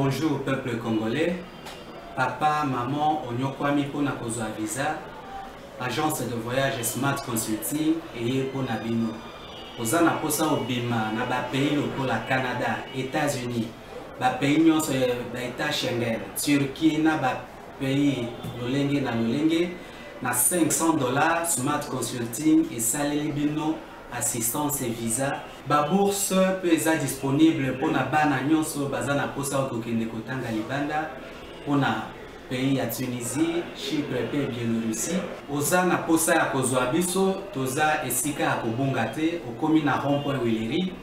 Bonjour peuple congolais. Papa, maman, onyokwami pona kozwa visa. Agence de voyage Smart Consulting et pour Nabino. Ozana posa obima na ba pays lokola Canada, États-Unis, ba pays nyonso ba État Schengen, Turquie na ba pays lolenge na $500 Smart Consulting et saleli bino assistance et visa. Ba bourse peut être disponible pour na bana nyonso bazana posa okokende kotanga libanda pour na pays à Tunisie, Chypre et Biélorussie. Ozana posa ya kozwa biso toza esika ya kobungate okomi na rond-point Wileri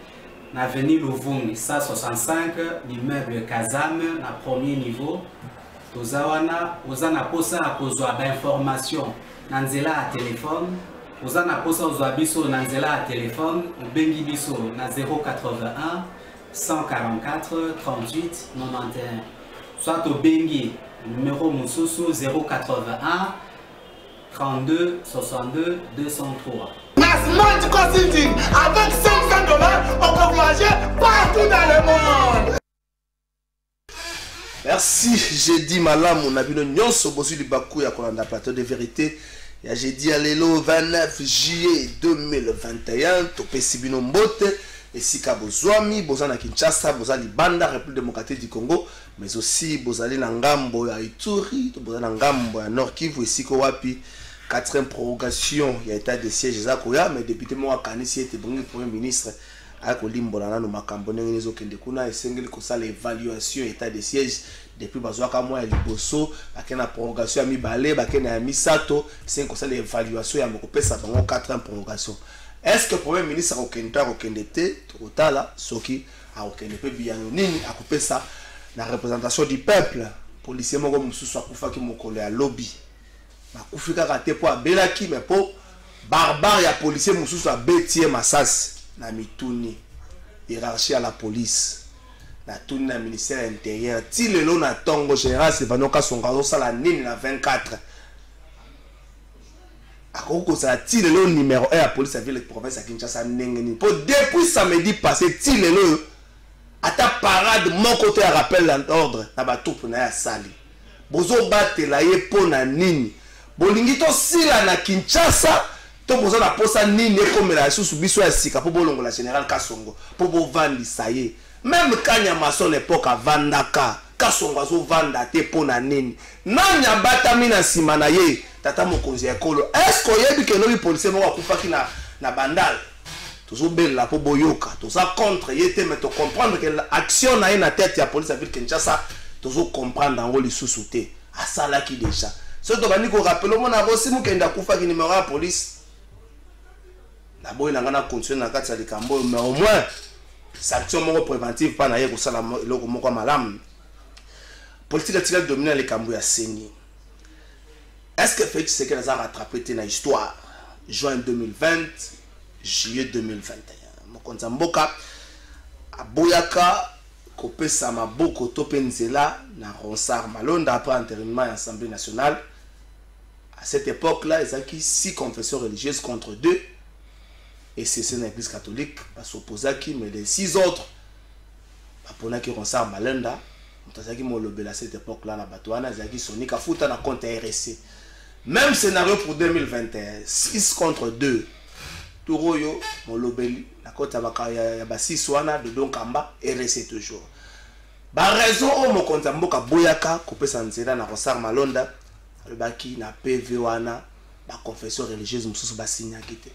na avenue Louvungi 165 l'immeuble Kazam na premier niveau. Toza wana ozana posa ya kozwa ba information na nzela ya téléphone. Ozana posa ozwa biso na nzela ya téléphone obengi biso na 081 144 38 91. Soit obengi numéro Moussousou 081 32 62 203. Smart Consulting, avec $500, on peut voyager partout dans le monde. Merci, j'ai dit malam, on a vu le nyonso bosu du Bakou ya kolanda plateau de vérité. Ya j'ai dit alelo 29 juillet 2021, topé Sibino Mbote, et Sika Bozwami, Bozana Kinshasa, Bozali Banda, République démocratique du Congo, mais aussi Bozali Nangambo ya Ituri, Bozali Nangambo ya Nord Kivu, et Siko Wapi, 4e prorogation, il y a état de siège Zakoya, mais député Moua Kanisi était bon premier ministre, avec Olimbolana, nous Makambone, les Okendekuna, et Sengel Kosa, l'évaluation, état de siège, depuis Bazouaka Moua et Liboso, la prorogation à Mibale, la Misato, c'est comme ça l'évaluation, il y a Mokopé, ça va 4e prorogation. Est-ce que le Premier ministre a Okendete, Totala, Soki, a Okendepe, Bianonini, a coupé ça, la représentation du peuple, policier Mogo Moussou, soit Koufaki Mokole à lobby. Ma Koufika raté pour Abelaki, mais pour barbare, il y a policier Moussou, soit Bétier Massas, na Mitouni, hiérarchie à la police. Na tout le ministère intérieur. Si le lot na tongo général, c'est Vanoka Songalo, ça la nini na 24. A Koko, ça si le lot numéro 1 à police à ville de province à Kinshasa, Nengeni. Pour depuis samedi passé, si le lot, à ta parade, mon côté à rappel l'ordre, na ba tout pour na sali. Bozo bate la ye po na nini. Bolingito si la na Kinshasa, to bozo na posa nini comme la sous biso ya sika pour bolongo la général Kasongo, pour bo vandi ça y est. Même quand il y a son époque à Vandaka, quand son oiseau vanda te pona nini, nanya batamina simanaye, tata mokonzi ekolo. Est-ce qu'on y a dit que nous les policiers vont couper qui na bandal? Toujours belle la po boyoka, tout ça contre yete mais tu comprendre que l'action na na tête ya police à ville Kinshasa, toujours comprendre en haut les sous-soutés. À ça là qui déjà. Ce que tu ko rappelle mon avo si mukenda kufa ki numéro la police. La boy na ngana continuer na kati ya likambo mais au moins sanction préventive pas na ye ko sala loko moko malam politique atikali dominer les kambo ya seni. Est-ce que Félix Tshisekedi a rattrapé na histoire juin 2020 juillet 2021 mokonza mboka aboyaka kopesa maboko to penzela na Ronsard Malonda après enterrement à l'Assemblée nationale. À cette époque-là, ils ont 6 confessions religieuses contre 2. Et c'est l'église catholique qui s'oppose à qui, mais les 6 autres, pour qui Ronsard Malenda, à cette époque-là, ils sont ni Kafuta na compte RSC. Même scénario pour 2021, 6 contre 2. Touroyo, Molobeli, la compte ya 6 wana de Donkamba, RSC toujours. Ba raison au mokonza mboka boyaka kopé sanzela na Ronsard Malonda, le baki na PV wana, ba confession religieuse mususu ba signa kité.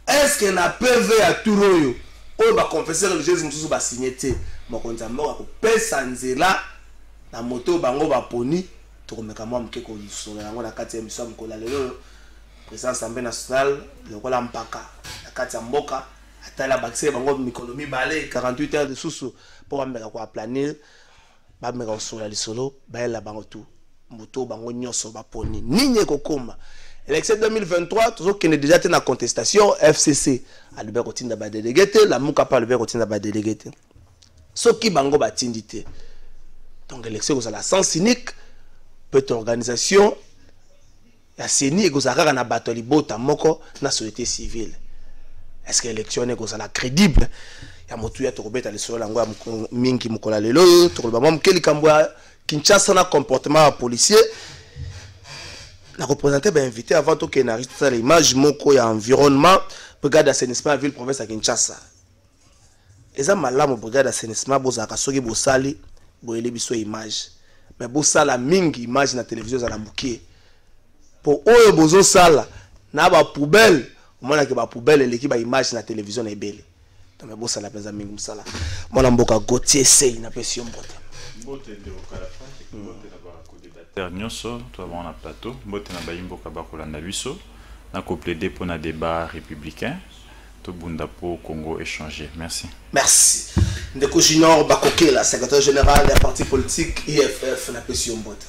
Est-ce que na PV à Touroyo ou ba confesseur religieuse mususu ba signé te mokonza mboka ko pesa nzela na moto bango ba poni to komeka mwa mkeko lusonga yango na kati ya miso mkola lelo président Assemblée nationale lokola mpaka na kati ya mboka atala bakse bango mikolo mibale 48 heures de susu pour bameka ko planir bameka osola lisolo baela bango tout moto bango nyonso ba poni ninye kokoma. L'élection 2023, toujours qu'il est déjà dans la contestation, FCC, à le continue d'aba délégué, la Mouka pas le continue d'aba délégué. Ce qui bango ba tindité. Donc l'élection vous a la sens cynique, peut organisation, la CENI et vous a na batoli bota moko na société civile. Est-ce que l'élection est vous a la crédible? ya motu ya tokobeta lesolo lango mingi mokola lelo tokoloba mwa mokeli kambo ya Kinshasa na comportement ya policier na représenter ba invité avant to ke na rista l'image moko ya environnement brigade d'assainissement ville province ya Kinshasa eza malamu brigade d'assainissement bozaka soki bosali boyele biso image mais bosala mingi image na télévision za la mukie pour oyo bozo sala na ba poubelle mona ke ba poubelle eleki ba image na télévision na ebele mais bosala penza mingi musala mona mboka Gauthier Sey na pesi mbote mbote de okalafa mbote na ba co-débatteur nyonso to avons na plateau mbote na ba imboka ba kolanda biso na ko plaider pour na débat républicain to bunda po Congo échanger merci Ndeko Junior Bakokela secrétaire général de la parti politique IFF na pesi mbote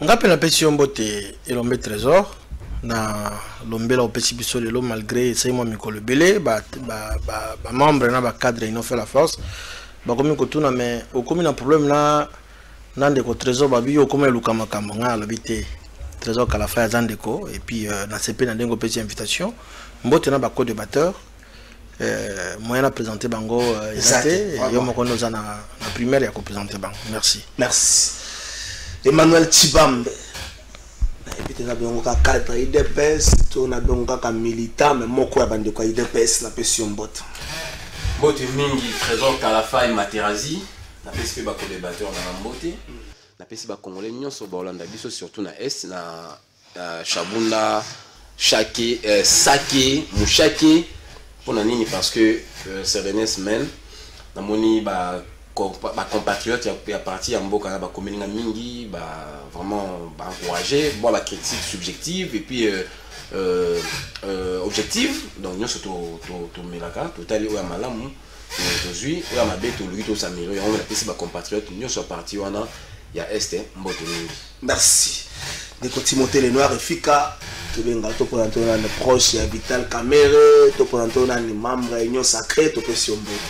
ngape na pesi mbote elombe trésor na lombela au petit biso lelo malgré c'est moi mikolo belé ba membre na ba cadre ils ont fait la force ba komi ko tuna mais au komi na problème na ndeko trésor ba biyo komi luka makambo nga lobité trésor kala fa ya ndeko et puis na CP na ndengo petit invitation mbote na ba co-débatteur moyen à présenter bango exacté yo moko noza na primaire ya ko présenter bango merci Emmanuel Tibambe et puis na bengo ka cadre IDPS to na bengo ka militant mais moko ya bande ko IDPS na pesi mbote mingi trésor Kalafa et Materazi na pesi ba co-débatteur na mbote na pesi ba congolais nyonso ba Hollande biso surtout na est na Chabunda Chake Sake Mushake pour na nini parce que ces dernières semaines na moni ba compatriotes ya parti ya mboka na ba commune mingi ba vraiment ba encourager bon la critique subjective et puis objective donc nous surtout to melaka totali ya malamu tozui ya mabe to lui to samiro ya on a pesi ba compatriotes nous sur parti wana ya est mboto mingi merci de Timothée Lenoir et Fika to benga to pour entrer na proche ya Vital Kamere to pour entrer na membre ya Union Sacrée to pesi mbote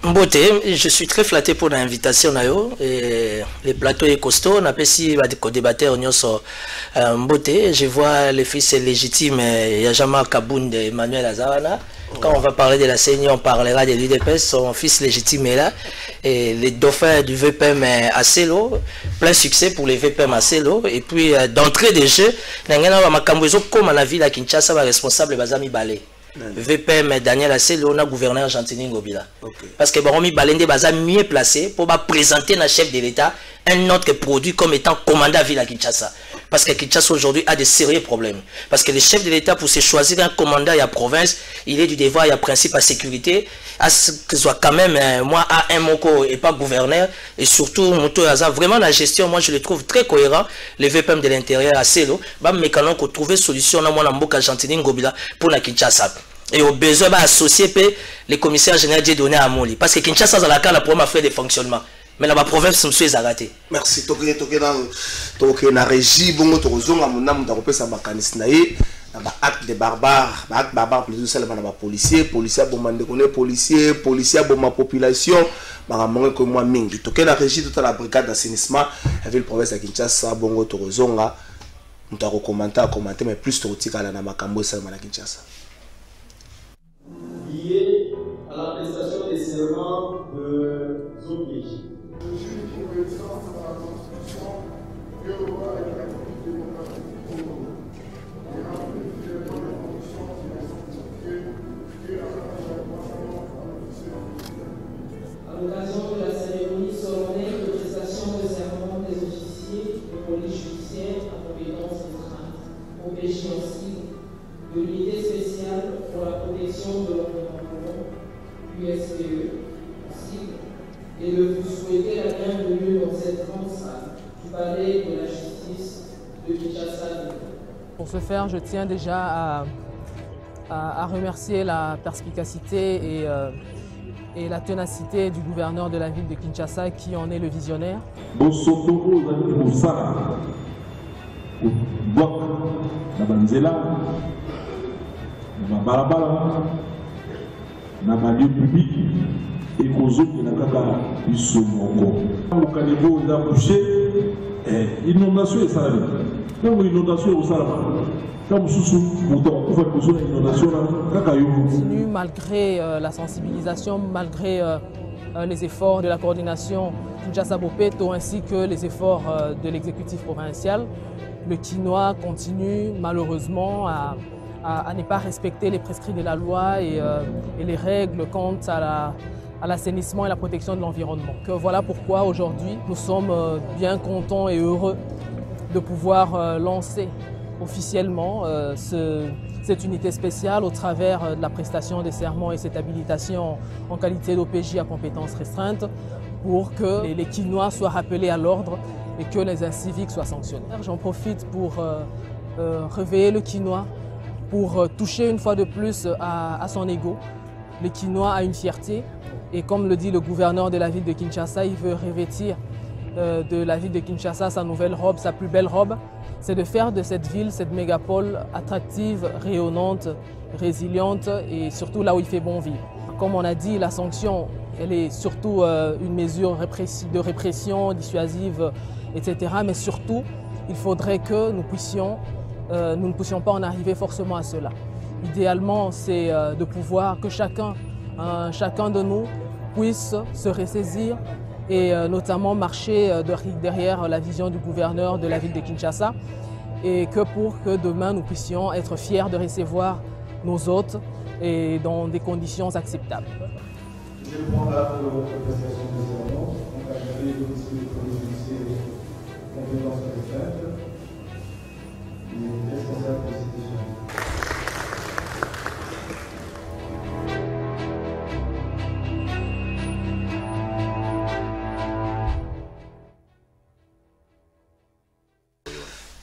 Mbote, je suis très flatté pour l'invitation et les plateaux est costaud. On a pas si co-débatteur Mbote. Je vois les fils légitimes Yajama Kabound et Emmanuel Azarana. Quand on va parler de la CENI, on parlera de l'UDPS. Son fils légitime est là. Et les dauphins du VPM à Celo. Plein succès pour les VPM à Celo. Et puis d'entrée de jeu, comme à la ville à Kinshasa, responsable Bazami Balé. VPM Daniel Assel, on a gouverneur Gentini Ngobila. Parce que Baromi Balende Baza mieux placé pour présenter à chef de l'État un autre produit comme étant commandant à ville à Kinshasa. Parce que Kinshasa aujourd'hui a des sérieux problèmes. Parce que le chef de l'État, pour se choisir un commandant à la province, il est du devoir, il y a principe à sécurité, à ce que soit quand même, moi, à un moko et pas gouverneur. Et surtout, Moto Yaza, vraiment la gestion, moi je le trouve très cohérent. Le VPM de l'intérieur à Celo, mécanon qu'on trouve solution dans mon Mboka Gentini Ngobila pour la Kinshasa. Et au besoin d'associer les commissaires généraux de donner à Moli. Parce que Kinshasa, dans la cas, la première fait de fonctionnement. Mais la province, je suis arrêté. Merci. Toké na régie, bongo tozonga monam d'aroper sa bakanis naé, na acte de barbare, acte barbare plus ça na ba policier bomande connaît policier bomba population, ba monga ko moi mingi. Toké na régie toute la brigade d'assainissement, la ville province à Kinshasa, bongo tozonga, on t'a commenté mais plus totika na makambo ça na Kinshasa. Lié à la prestation des serments de OPJ. À l'occasion de la cérémonie solennelle de prestation de serment des officiers de police judiciaire à compétence restreinte, OPJ aussi, de l'unité spéciale pour la protection de l'environnement, USPE, et de vous souhaiter la bienvenue dans cette grande salle du palais de la justice de Kinshasa. Pour ce faire, je tiens déjà à remercier la perspicacité et la ténacité du gouverneur de la ville de Kinshasa qui en est le visionnaire. na lieu public et kozo qui na kaka biso moko au niveau de la boucher inondation et salade donc inondation au salade continue malgré la sensibilisation, malgré les efforts de la coordination Kinshasa-Bopeto ainsi que les efforts de l'exécutif provincial. Le quinoa continue malheureusement à ne pas respecter les prescrits de la loi et les règles quant à l'assainissement et la protection de l'environnement. Voilà pourquoi aujourd'hui nous sommes bien contents et heureux de pouvoir lancer officiellement cette unité spéciale au travers de la prestation des serments et cette habilitation en qualité d'OPJ à compétences restreintes pour que les quinois soient rappelés à l'ordre et que les inciviques soient sanctionnés. J'en profite pour réveiller le quinois, pour toucher une fois de plus à son ego. Le quinois a une fierté et comme le dit le gouverneur de la ville de Kinshasa, il veut revêtir de la ville de Kinshasa sa nouvelle robe, sa plus belle robe. C'est de faire de cette ville, cette mégapole attractive, rayonnante, résiliente et surtout là où il fait bon vivre. Comme on a dit, la sanction, elle est surtout une mesure de répression, dissuasive, etc. Mais surtout, il faudrait que nous ne puissions pas en arriver forcément à cela. Idéalement, c'est de pouvoir que chacun de nous puisse se ressaisir et notamment marcher derrière la vision du gouverneur de la ville de Kinshasa et que pour que demain nous puissions être fiers de recevoir nos hôtes et dans des conditions acceptables. Je vais prendre la prestation des serments, encadrer le dossier compétences restreintes et responsable constitutionnel.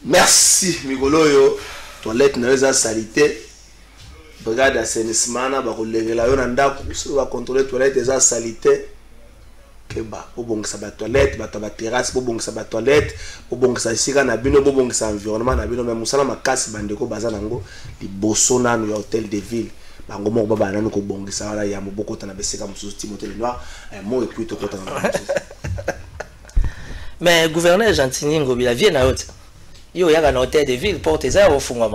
Merci Migoloyo, toilette na eza salité. Brigade d'assainissement na ba kolengela yo na ndako so ba contrôler toilette eza salité. Keba obongisa ba toilette, ba terrasse obongisa ba toilette, obongisa sika na bino obongisa environnement na bino même musala makasi bandeko baza nango liboso nanu ya hôtel de ville. Bango moko baba nanu ko bongisa wala ya moboko tana beseka mususu Timothée Lenoir, mo et puis to kota na. Mais gouverneur Gentini Ngobila vient à haute. Il y a un hôtel de ville, porte les airs au fond.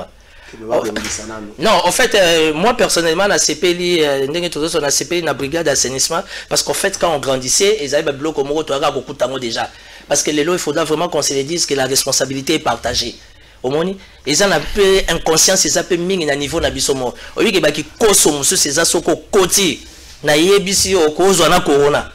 Non, en fait, moi personnellement, la CPLI, on a CPLI la brigade d'assainissement, parce qu'en fait, quand on grandissait, ils avaient bloqué au Moro, beaucoup de temps déjà. Parce que les lois, il faudra vraiment qu'on se le dise que la responsabilité est partagée. Au moins, ils ont un peu inconscience, ils ont un peu mis à niveau d'Abisomo. Au lieu qu'ils consomment ces associations côté, na yebisi au cause de la corona.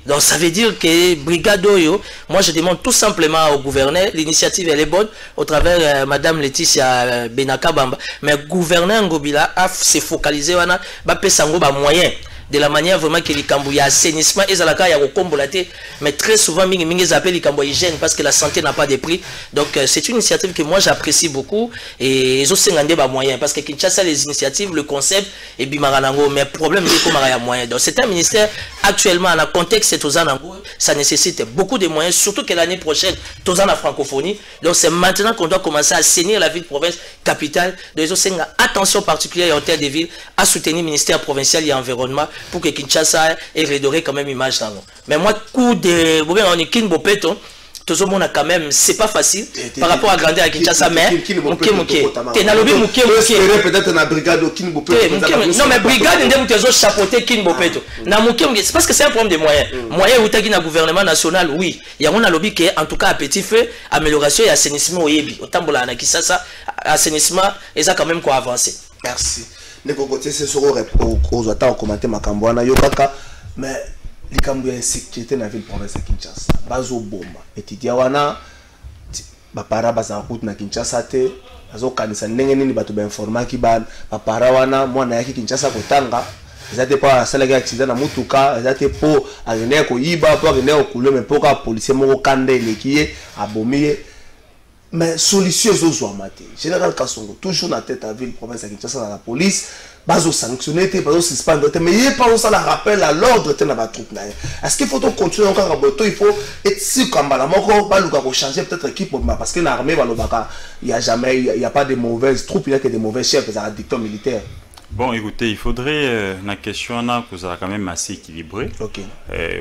Donc ça veut dire que Brigade Oyo, moi je demande tout simplement au gouverneur, l'initiative elle est bonne, au travers Madame Laetitia Benaka Bamba, mais gouverneur Ngobila a se focalisé wana ba pesango ba moyen de la manière vraiment que les cambouis assainissement et zalaka ya kombolaté, mais très souvent mingi appellent les cambouis hygiène parce que la santé n'a pas de prix. Donc c'est une initiative que moi j'apprécie beaucoup et ils ont sengandé ba moyen parce que Kinshasa les initiatives, le concept et bimaranango, mais problème c'est comment il y a moyen. Donc c'est un ministère actuellement en contexte c'est Tozanango, ça nécessite beaucoup de moyens, surtout que l'année prochaine Tozan la francophonie. Donc c'est maintenant qu'on doit commencer à assainir la ville de province capitale. Donc ils ont attention particulière en terre de ville à soutenir le ministère provincial et environnement pour que Kinshasa ait redoré quand même image dans nous. Mais moi, coup de... Vous voyez, on est Kin Bopeto, tout le monde a quand même... C'est pas facile par rapport à grandir à Kinshasa, mais... T'es dans le Mouké. Peut-être dans la brigade au Kin Bopeto. Non, mais brigade, on a chapeauté Kin Bopeto. C'est parce que c'est un problème de moyens. Moyens, où tu as un gouvernement national, oui. Il y a un lobby qui est, en tout cas, à petit feu, amélioration et assainissement au Yebi. Au Tambola, à Kinshasa, assainissement, et ça quand même quoi avancer. Merci. Nekokote c'est sur aux attentes commenter makambo na yokaka mais likambo ya sécurité na ville province ya Kinshasa bazo bomba étudiant wana ba para baza route na Kinshasa te bazo kanisa ndenge nini bato ba informaki ba para wana mwana yaki Kinshasa kotanga ezate pa sala ga accident na mutuka ezate po agene ko yiba po agene ko le mais poka policier moko kande lekiye abomiye. Mais solution aux maté. Général Kassongo, toujours dans la tête à ville, province à Kinshasa, dans la police, baso sanctionner, baso suspendre, mais il n'y a pas ça la rappel à l'ordre de la troupe. Est-ce qu'il faut continuer encore à botter? Il faut être sûr qu'en bas, il faut changer peut-être l'équipe parce que l'armée, il n'y a jamais, il n'y a pas de mauvaises troupes, il n'y a que des mauvais chefs, des dictateurs militaires. Bon, écoutez, il faudrait la question là que ça a quand même assez équilibré. Ok.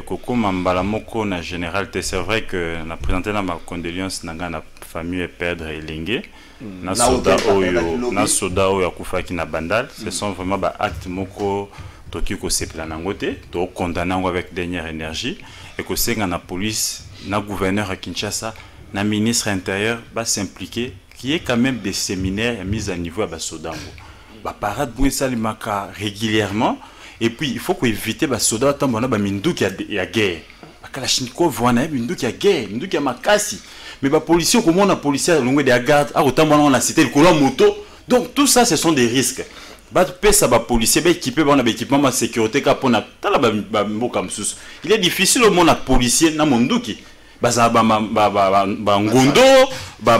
Koko Mambalamoko na général, c'est vrai que na présenté ma condoléance na la famille et perdre Elengue. Na soda oyo akufaki na bandal. Ce sont vraiment ba actes moko toki ko sepla nangote, to condamner avec dernière énergie et que c'est na police, na gouverneur à Kinshasa, na ministre intérieur va s'impliquer, qui est quand même des séminaires mis à niveau à Basodango. Parade Bouissalimaka régulièrement et puis il faut qu'on évite Basoda tant bon mindu qui a guerre. Kalachnikov voit mindu qui a guerre, mindu qui a makasi. Mais les policiers comme on a policier au long de la garde, à autant on a cité le colon moto. Donc tout ça ce sont des risques. Policier équipé on a équipement de sécurité il est difficile au monde à policier na monduki. Ngondo,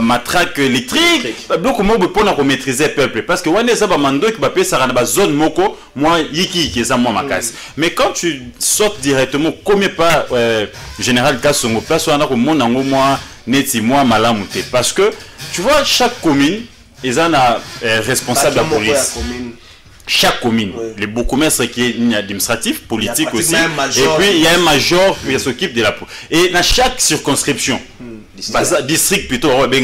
matraque électrique, donc comment on peut maîtriser le peuple parce que on est ça mando qui va payer ça dans zone moko moi yiki qui est ça moi makasi. Mais quand tu sautes directement comme pas général Kassongo place on a comme mon ango moi neti moi malamute parce que tu vois chaque commune ils ont un responsable de la police. Chaque commune, les beaux commerces qui est administratif, politique aussi, et puis il y a un major qui s'occupe de la police. Et dans chaque circonscription, district plutôt, tu es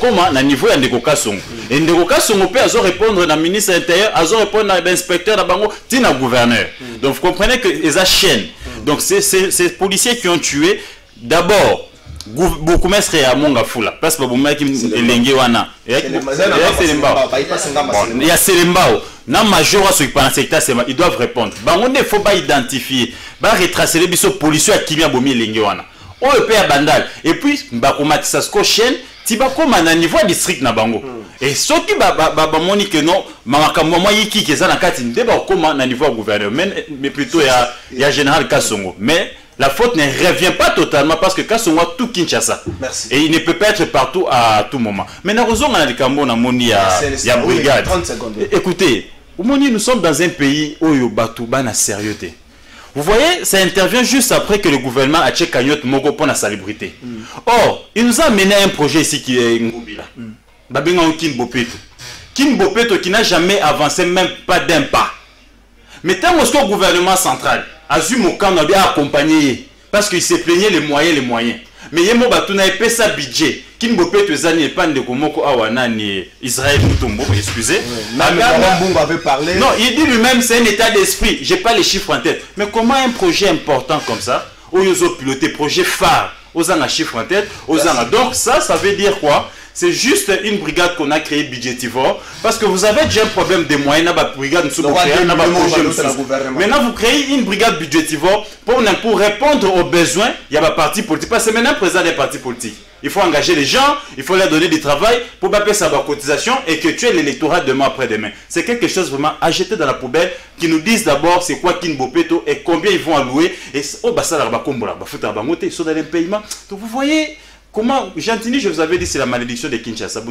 comment na niveau ya Ndeko Songo. Et Ndeko Songo peut répondre à ministre intérieur, répondre à l'inspecteur, à gouverneur. Donc vous comprenez que les chaînes. Donc ces policiers qui ont tué, d'abord. Beaucoup de gens à Mongafula parce que beaucoup de gens qui wana il y a Selembao na major sur le secteur ils doivent répondre il ne faut pas identifier ba retracer les biso policiers qui vient bomi lengi wana on peut à bandal et puis ba komatisa sko chaîne ti ba koma na niveau district na bango et ceux qui ba moni que non makambo moi yiki ke za na kati ndeba koma na niveau gouverneur mais plutôt il y a général Kassongo mais la faute ne revient pas totalement parce que Kassongo a tout Kinshasa. Merci. Et il ne peut pas être partout à tout moment. Mais nous avons il y a brigade. 30 secondes. Écoutez, nous sommes dans un pays où il y a sérieuxté. Vous voyez, ça intervient juste après que le gouvernement a checké Kanyot Mogo pour la salubrité. Or, il nous a mené un projet ici qui est Ngobila. Kin Bopeto qui n'a jamais avancé même pas d'un pas. Mais tant que le gouvernement central Azumokam a bien accompagné parce qu'il s'est plaigné les moyens. Mais il y a un sa budget. Qui ne peut pas te zani pas de Komoko Awanani Israël Mutombo, excusez. avait parlé. Non, il dit lui-même c'est un état d'esprit. J'ai pas les chiffres en tête. Mais comment un projet important comme ça, où ils ont piloté projet phare, aux un chiffre en tête, donc ça veut dire quoi? C'est juste une brigade qu'on a créée budgétivore parce que vous avez déjà un problème de moyens dans la brigade. Maintenant, vous créez une brigade budgétivore pour répondre aux besoins. Il y a la parti politique. Parce que maintenant, président des partis politiques. Il faut engager les gens, il faut leur donner du travail pour payer sa cotisation et que tu aies l'électorat demain après-demain. C'est quelque chose vraiment à jeter dans la poubelle qui nous disent d'abord c'est quoi Kin Bopeto et combien ils vont allouer. Et ça, sont dans les paiements. Donc vous voyez. Comment, Gentini, je vous avais dit, c'est la malédiction de Kinshasa.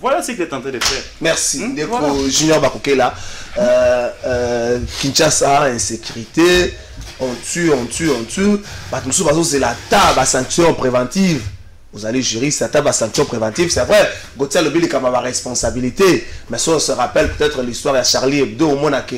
Voilà ce qu'il est en train de faire. Merci. Voilà. Junior Bakokela, Kinshasa, insécurité, on tue. C'est la table à sanction préventive. Vous allez jurer, c'est la table à sanction préventive. C'est vrai, Gauthier Lobby est comme ma responsabilité. Mais ça, on se rappelle peut-être l'histoire de Charlie Hebdo au monde que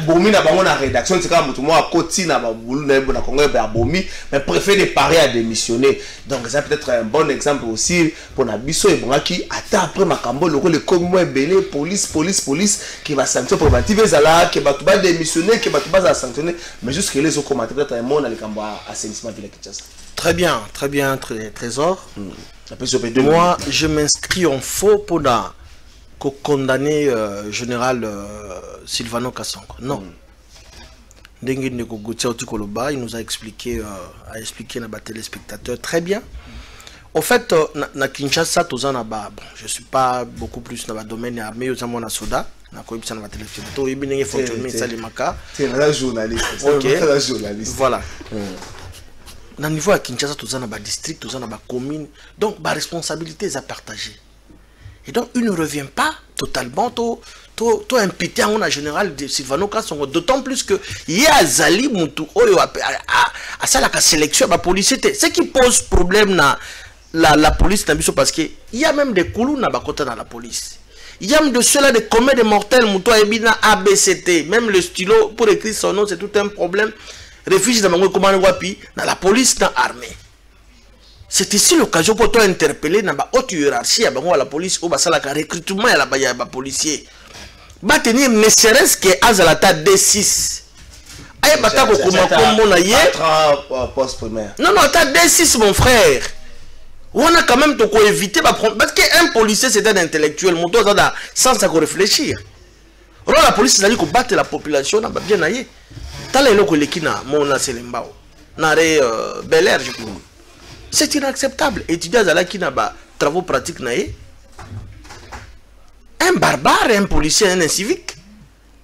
Bomi n'a pas la rédaction, c'est comme moi à côté n'a pas Bomi, mais préfère les parer à démissionner. Donc c'est peut-être un bon exemple aussi pour Nabiso et Bonaki. Attends après ma cambo, le Congo est belé, police qui va sanction préventive, qui va démissionner, qui va sanctionner. Mais jusque les autres commentaires peut-être un monde avec un assainissement de la Kinshasa. Très bien, Trésor. Moi, je m'inscris en faux pour condamner général Silvano Kassongo. Non. Il nous a expliqué à téléspectateurs très bien. En fait, na Kinshasa, je ne suis pas beaucoup plus dans le domaine armé, je suis soda. C'est un journaliste. Voilà. Dans le niveau à Kinshasa, tout ça dans district, tout ça dans commune. Donc, la responsabilité est à partager. Et donc, il ne revient pas totalement tout imputé en général de Silvano Kassongo. D'autant plus que il y a Zali Moutou, à ça la sélection, la police. Ce qui pose problème dans la police, parce qu'il y a même des coulous dans la police. Il y a de ceux-là des comètes mortels, Moutoua Ebina ABCT. Même le stylo pour écrire son nom, c'est tout un problème. Réfugié dans la police, dans l'armée. C'est ici l'occasion pour toi interpeller dans la haute hiérarchie, à la police, au recrutement à la policier. Va tenir ne serait-ce que Azalata D6. Aïe, bata poste primaire. Non, t'as D6, mon frère. On a quand même de éviter parce qu'un policier c'est un intellectuel, mon sans ça réfléchir. Alors la police c'est qu'on battre la population, on a bien aillé. T'as les locaux qui n'a mon Selembao, n'arrêt Bel Air, je crois. C'est inacceptable. Étudiants à la qui n'a pas travaux pratiques naïe. Un barbare, un policier, un civique,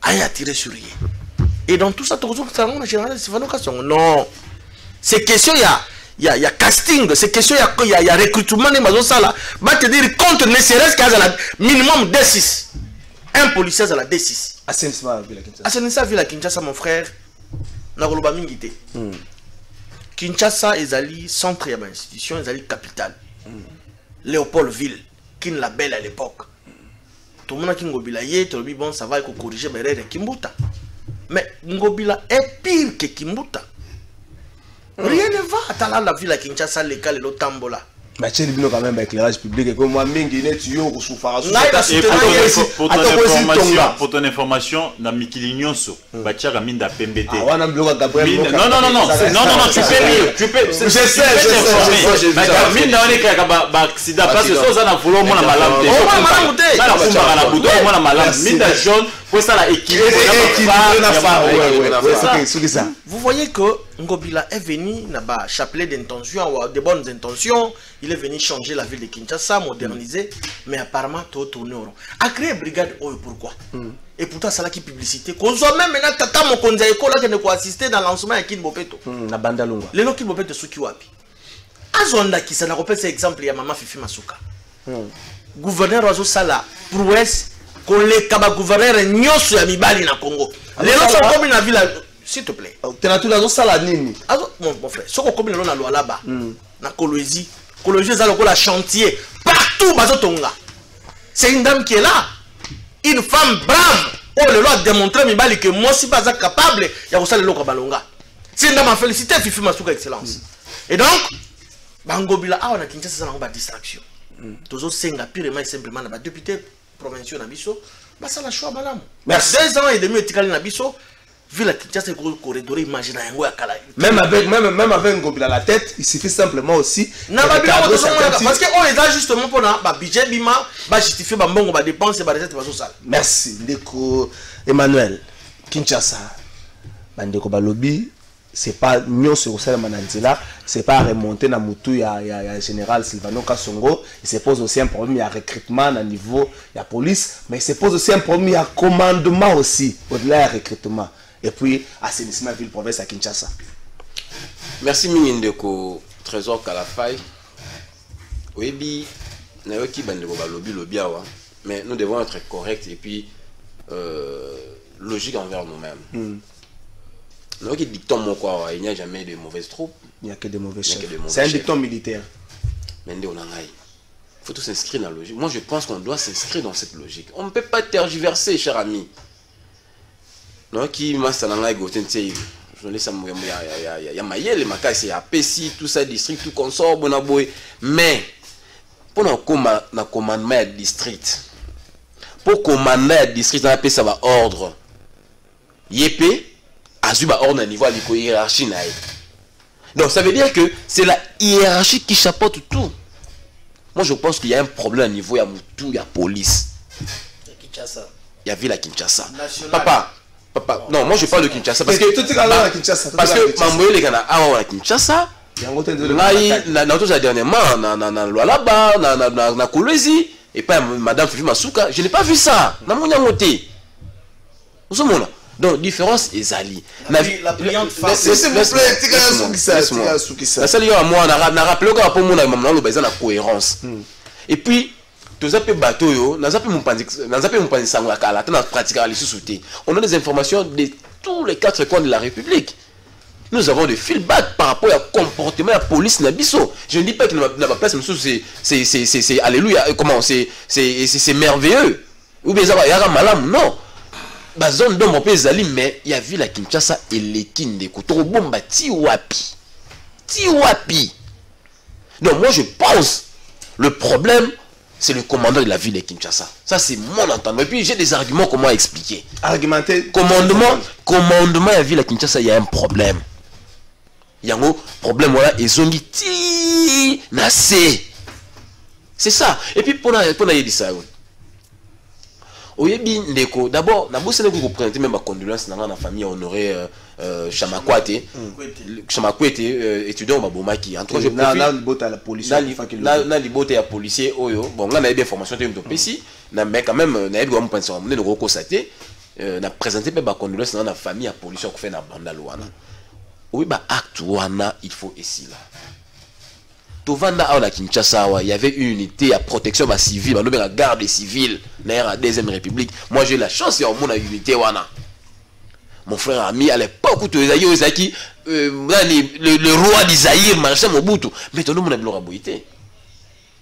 aille attirer sur lui. Et dans tout ça, tout ça, non. C'est question, il y a casting, c'est question, il y a recrutement, il va te dire compte ne serait-ce qu'à la minimum D6. Un policier à la D6. Assainissement Villa Kinshasa. Assainissement Villa Kinshasa, mon frère, n'a pas mingité. Kinshasa est allé centre de l'institution, est allé capitale. Léopoldville, qui est la belle à l'époque. Tout le monde qui ngobila yé, tout le monde bon ça va corriger mes erreurs Kimbuta. Mais ngobila est pire que Kimbuta. Rien ne va. T'as là la ville à Kinshasa, l'école et l'Otambola. Mais tu as quand même éclairage public et comme moi, Mingi, tu es au souffrance. Pour ton information, dans Mikilignon, tu as mis la PMBT. Non, tu peux lire. Tu peux. Je sais. Mine on est accident parce que ça na vouloir moi na malam. Vous voyez que Ngobila est venu là-bas, chapelet d'intention, de bonnes intentions. Il est venu changer la ville de Kinshasa, moderniser, mais apparemment tout tourné au rond. A créé brigade pourquoi? Et pourtant ça là qui publicité. Qu'on soit même maintenant tata mon konza école là qui ne peut assister dans lancement à Kinbopeto. Na banda longa. Les gens Kinbopeto suki wapi. Azonda qui ça n'a rappelé cet exemple il y a maman Fifi Masuka. Gouverneur Ozo Sala prouesse qu'on les kaba gouverneur nyoso ya mibali na Congo. Les gens sont comme une ville s'il te plaît. Tu as tout là Sala nini. Mon frère, ce qu'on comme na loi là-bas. Na Kolwezi. Kolwezi ça le chantier partout bazotonga. C'est une dame qui est là. Une femme brave. Oh, le loi a démontré Mibali que moi si pas capable, il y a aussi le local balonga. C'est une dame à féliciter Fifi Masuka excellence. Et donc Bangobila a on a Kinshasa ça na distraction. Tozo senga purement et simplement na député provinciaux na biso, ba ça la choix malamu. Merci. 2 ans et demi etikali na biso. Vu la Kinshasa corridor imagine yango ya kala. Même avec Ngobila la tête, il suffit simplement aussi parce que on est là justement pour na ba budget bima ba justifier ba mbongo ba dépenses ba recette ba so sala. Merci Ndeko Emmanuel. Kinshasa bandeko ba lobby c'est pas mieux sur le mananzela, c'est pas remonter na mutu ya général Silvano Kasongo, il se pose aussi un problème il y a recrutement à niveau il y a police, mais il se pose aussi un problème il y a commandement aussi au-delà du recrutement. Et puis, assainissement ville province à Kinshasa. Merci Mingindeko, Trésor Kalafai. Oui, mais nous devons être corrects et puis logiques envers nous-mêmes. Nous qui dictons mon quoi, il n'y a jamais de mauvaises troupes. Il n'y a que de mauvais chefs. C'est un dicton militaire. Mais il faut tout s'inscrire dans la logique. Moi, je pense qu'on doit s'inscrire dans cette logique. On ne peut pas tergiverser, cher ami. Non, qui m'a salangé gotenté, je laisse à moi, il y a Mayel, il y a Pessi, tout ça, district, tout consort, bonaboy. Mais, pour nos commandement à district, pour commander à district, on appelle ça ordre. Yépé, azuba ordre à niveau à la hiérarchie. Donc, ça veut dire que c'est la hiérarchie qui chapeaute tout. Moi, je pense qu'il y a un problème à niveau, il y a tout, il y a police. Il y a ville à Kinshasa. Papa, non, moi je parle de Kinshasa parce que parce que Mamboyo les gars à Kinshasa, dernièrement na loi là-bas, na Kolwezi et pas Madame Fifi Masuka, je n'ai pas vu ça. Na monyamoté. Vous savez donc différence ezali. La brillante femme. S'il vous plaît, la seule moi na rappelé que pour mon na lo bazana cohérence. Et puis on a des informations de tous les 4 coins de la République. Nous avons des feedbacks par rapport au comportement de la police Nabiso. Je ne dis pas que n'a pas place, c'est alléluia, comment c'est merveilleux. ou bien ça yaka malam non ba zone d'ombre pe zali mais il y a vu la Kinshasa et les kindeko to bomba ti wapi non moi je pense le problème c'est le commandant de la ville de Kinshasa. Ça, c'est mon entendement. Et puis, j'ai des arguments, comment expliquer. Argumenter. Commandement de la ville de Kinshasa, il y a un problème. Il y a un problème, voilà, ils ont dit, c'est ça. Et puis, pour aller dire ça, d'abord, je vais vous présenter même ma condolence dans la famille honorée Chamakwate, étudiant au Mabomaki. En tout cas, je profite. Là, la police. Là, il y a policier. Bon, là, on a des informations de PC. Mais quand même, on a eu un point de constater. On a présenté ma condolence dans la famille à police qui fait dans Bandalouana. Oui, bah, acte ouana, il faut ici là. Tovanda à la Kinshasa, il y avait une unité à protection civile, on a garde civile, dans la deuxième république. Moi, j'ai la chance de avoir une unité ouana. Mon frère ami à l'époque où tu es qui le roi d'Isaïr marchait Mobutu, mais tout le monde a bloqué boité.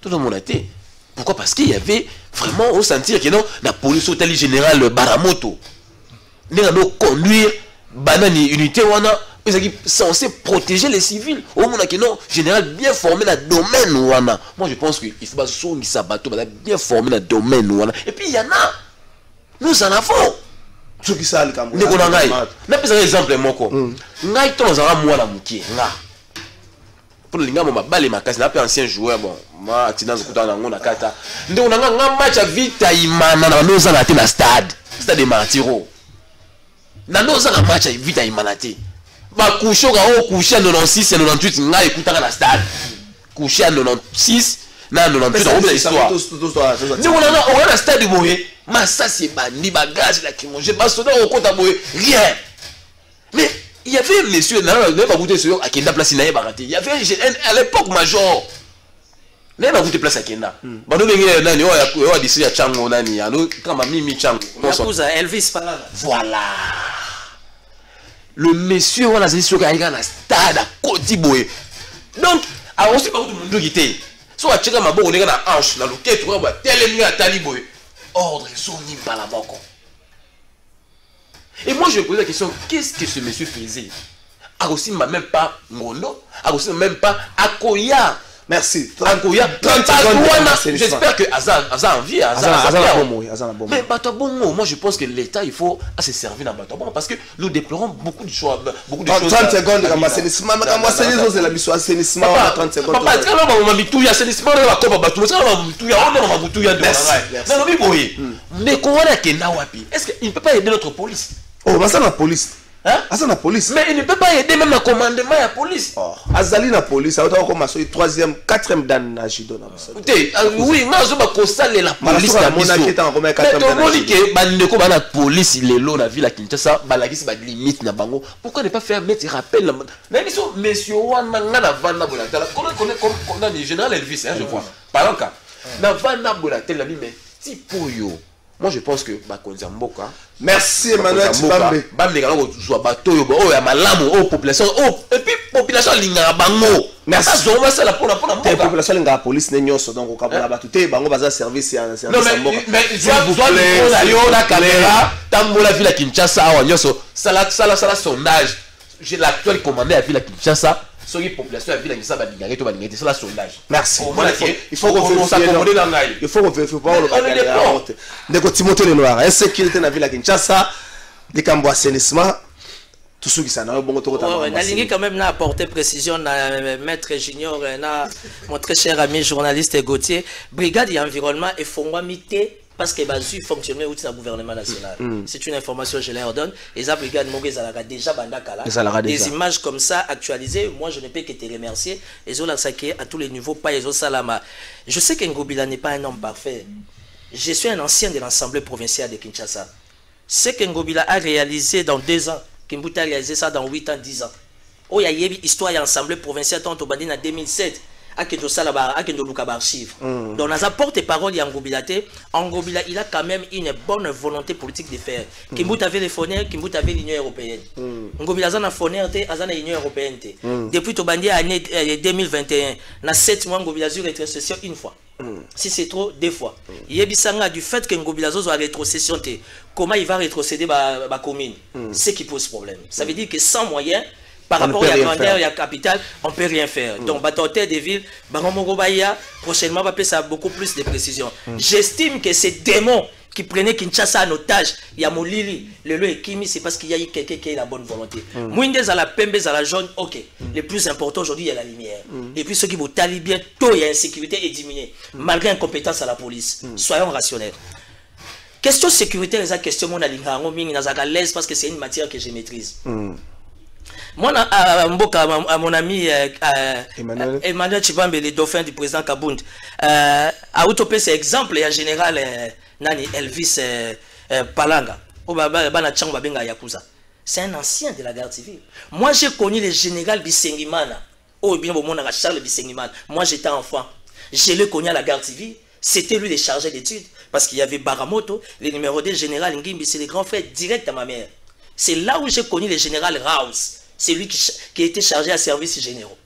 Tout le monde a été. Pourquoi? Parce qu'il y avait vraiment on sentir que non la police hôtel général Baramoto nous conduire banani unité wana censé protéger les civils. Au monde que non général bien formé dans le domaine wana. Moi je pense qu'il faut pas son sabato bien formé dans le domaine wana. Et puis il y en a nous en avons. Ce qui ça le Cameroun. Ndeko na ngai. Na pesa exemple moko. Ngai to nzara mwana mukie nga. Pour linga mo mabale makasi na pe ancien joueur bon. Ma atinanzo kutana ngo na kata. Ndeko na nga match vita imana na noza na te na stade. Stade de Martiro. Na noza na match vita imana te. Ba kushoka o kushia 96 et 98 nga ekutaka na stade. Kushia 96 na 98 on l'histoire. Ndeko na nga o na stade boye. Mais ça c'est bandi bagage la kimongé basoda au compte à rien. Mais il y avait un monsieur là pas goûté sur à Kenda place naé baraté. Il y avait à l'époque major. N'est pas goûté place à Kenda. Ba no ngé nani o disi ya chango nani alo kama mimi chango. Yakuza Elvis Palala. Voilà. Le monsieur on a dit sur à na stade à Kotiboé. Donc a aussi pas tout le monde qui était. So a cheka maboko nga na hanche na loquet tu va tellement à Taliboé. Ordre son Nimbalabanco. Et moi je me pose la question, qu'est-ce que ce monsieur faisait? Agossi m'a même pas Ngondo, Agossi même pas Akoya. Merci. Akoya. J'espère que Azan envie, mais Batabongo, moi je pense que l'État il faut se servir dans Batabongo parce que nous déplorons beaucoup de choses. 30 secondes comme assainissement, c'est la mission assainissement 30 secondes. Papa, tu vas me mettre assainissement là comme Batou, tu vas me mettre on va mettre non mais boy. Mais comment est-ce qu'il ne peut pas aider notre police? Oh, mais ça la police. Hein? Ah, ça la police. Mais il ne peut pas aider même le commandement de la police. Oh, Azali la police, ça va commencer 3e, 4e dan na Jido. Écoutez, oui, moi je vais constater la police la police il est là la ville à Kinshasa, balagis ba limite na bango. Pourquoi ne pas faire mettre rappel na biso monsieur wana na vanda bolata. Comme dans le général Elvis hein, je vois. Par exemple, na vanda bolata la mais tipoyo. Moi je pense que Bakonza Mboka. Merci Emmanuel Tibambe. Bambe quand soit bateau oh ya malamu oh population oh et puis population linga bango. Merci. Ça ça la pour Mboka. Population linga police nenyoso donc okabona batuté bango baza service ya non mais soit yo la caméra tambola ville à Kinshasa awa nyoso sala sondage. J'ai l'actuel commandant à ville à Kinshasa. Sur les populations de la ville, c'est la sondage. Merci. Il faut qu'on vérifie. Il faut qu'on vérifie. De Timothée Lenoir, insécurité dans la ville de Kinshasa, des camps assainissement, tout ce qui s'en a. Je quand même apporter précision à maître junior, mon très cher ami journaliste Gauthier, brigade d'environnement et fondamité. Parce que Bazu fonctionne au gouvernement national. C'est une information que je leur donne. Et ça, brigade Mogé déjà Bandakala. Des images comme ça actualisées, moi je ne peux que te remercier. Et Zola Sake à tous les niveaux, pas Ezo Salama. Je sais qu'Ngobila n'est pas un homme parfait. Je suis un ancien de l'Assemblée provinciale de Kinshasa. Ce qu'Ngobila a réalisé dans 2 ans, Kimbuta a réalisé ça dans 8 ans, 10 ans. Oh, il y a eu histoire de l'Assemblée provinciale tant au Badin en 2007. Donc, dans la porte-parole de Ngobila, il a quand même une bonne volonté politique de faire. Kimbout avait les fonnaires, Kimbout avait l'Union européenne. Ngobila a fonnaire, Azana l'Union européenne. Depuis l'année 2021, dans 7 mois, Ngobila a eu rétrocession une fois. Si c'est trop, 2 fois. Yebisanga du fait que Ngobilazo soit rétrocession, comment il va rétrocéder ma commune? C'est qui pose problème. Ça veut dire que sans moyens, par rapport à la grandeur et à la capitale, on ne peut rien faire. Donc, bâtonnier des villes, prochainement, va passer beaucoup plus de précision. J'estime que ces démons qui prenaient Kinshasa en otage, il y a Molili, le lieu et Kimi, c'est parce qu'il y a eu quelqu'un qui a la bonne volonté. Mwindes à la pembe, à la jaune, ok. Le plus important aujourd'hui, il y a la lumière. Et puis ceux qui vont taler bien, tôt, il y a insécurité et diminuer, malgré incompétence à la police. Soyons rationnels. Question sécuritaire, c'est la question mon alingango mingi nazaka l'aise parce que c'est une matière que je maîtrise. Moi, à mon ami Emmanuel Chibambe, le dauphin du président Kabound, à Utopé, c'est exemple, et en général, Nani Elvis Palanga, c'est un ancien de la garde civile. Moi, j'ai connu le général Bissengimana, Charles Bissengimana. Moi, j'étais enfant. Je l'ai connu à la garde civile. C'était lui le chargé d'études, parce qu'il y avait Baramoto, le numéro 2 général Ngimbi, c'est le grand frère direct à ma mère. C'est là où j'ai connu le général Raus. C'est lui qui était chargé à services généraux.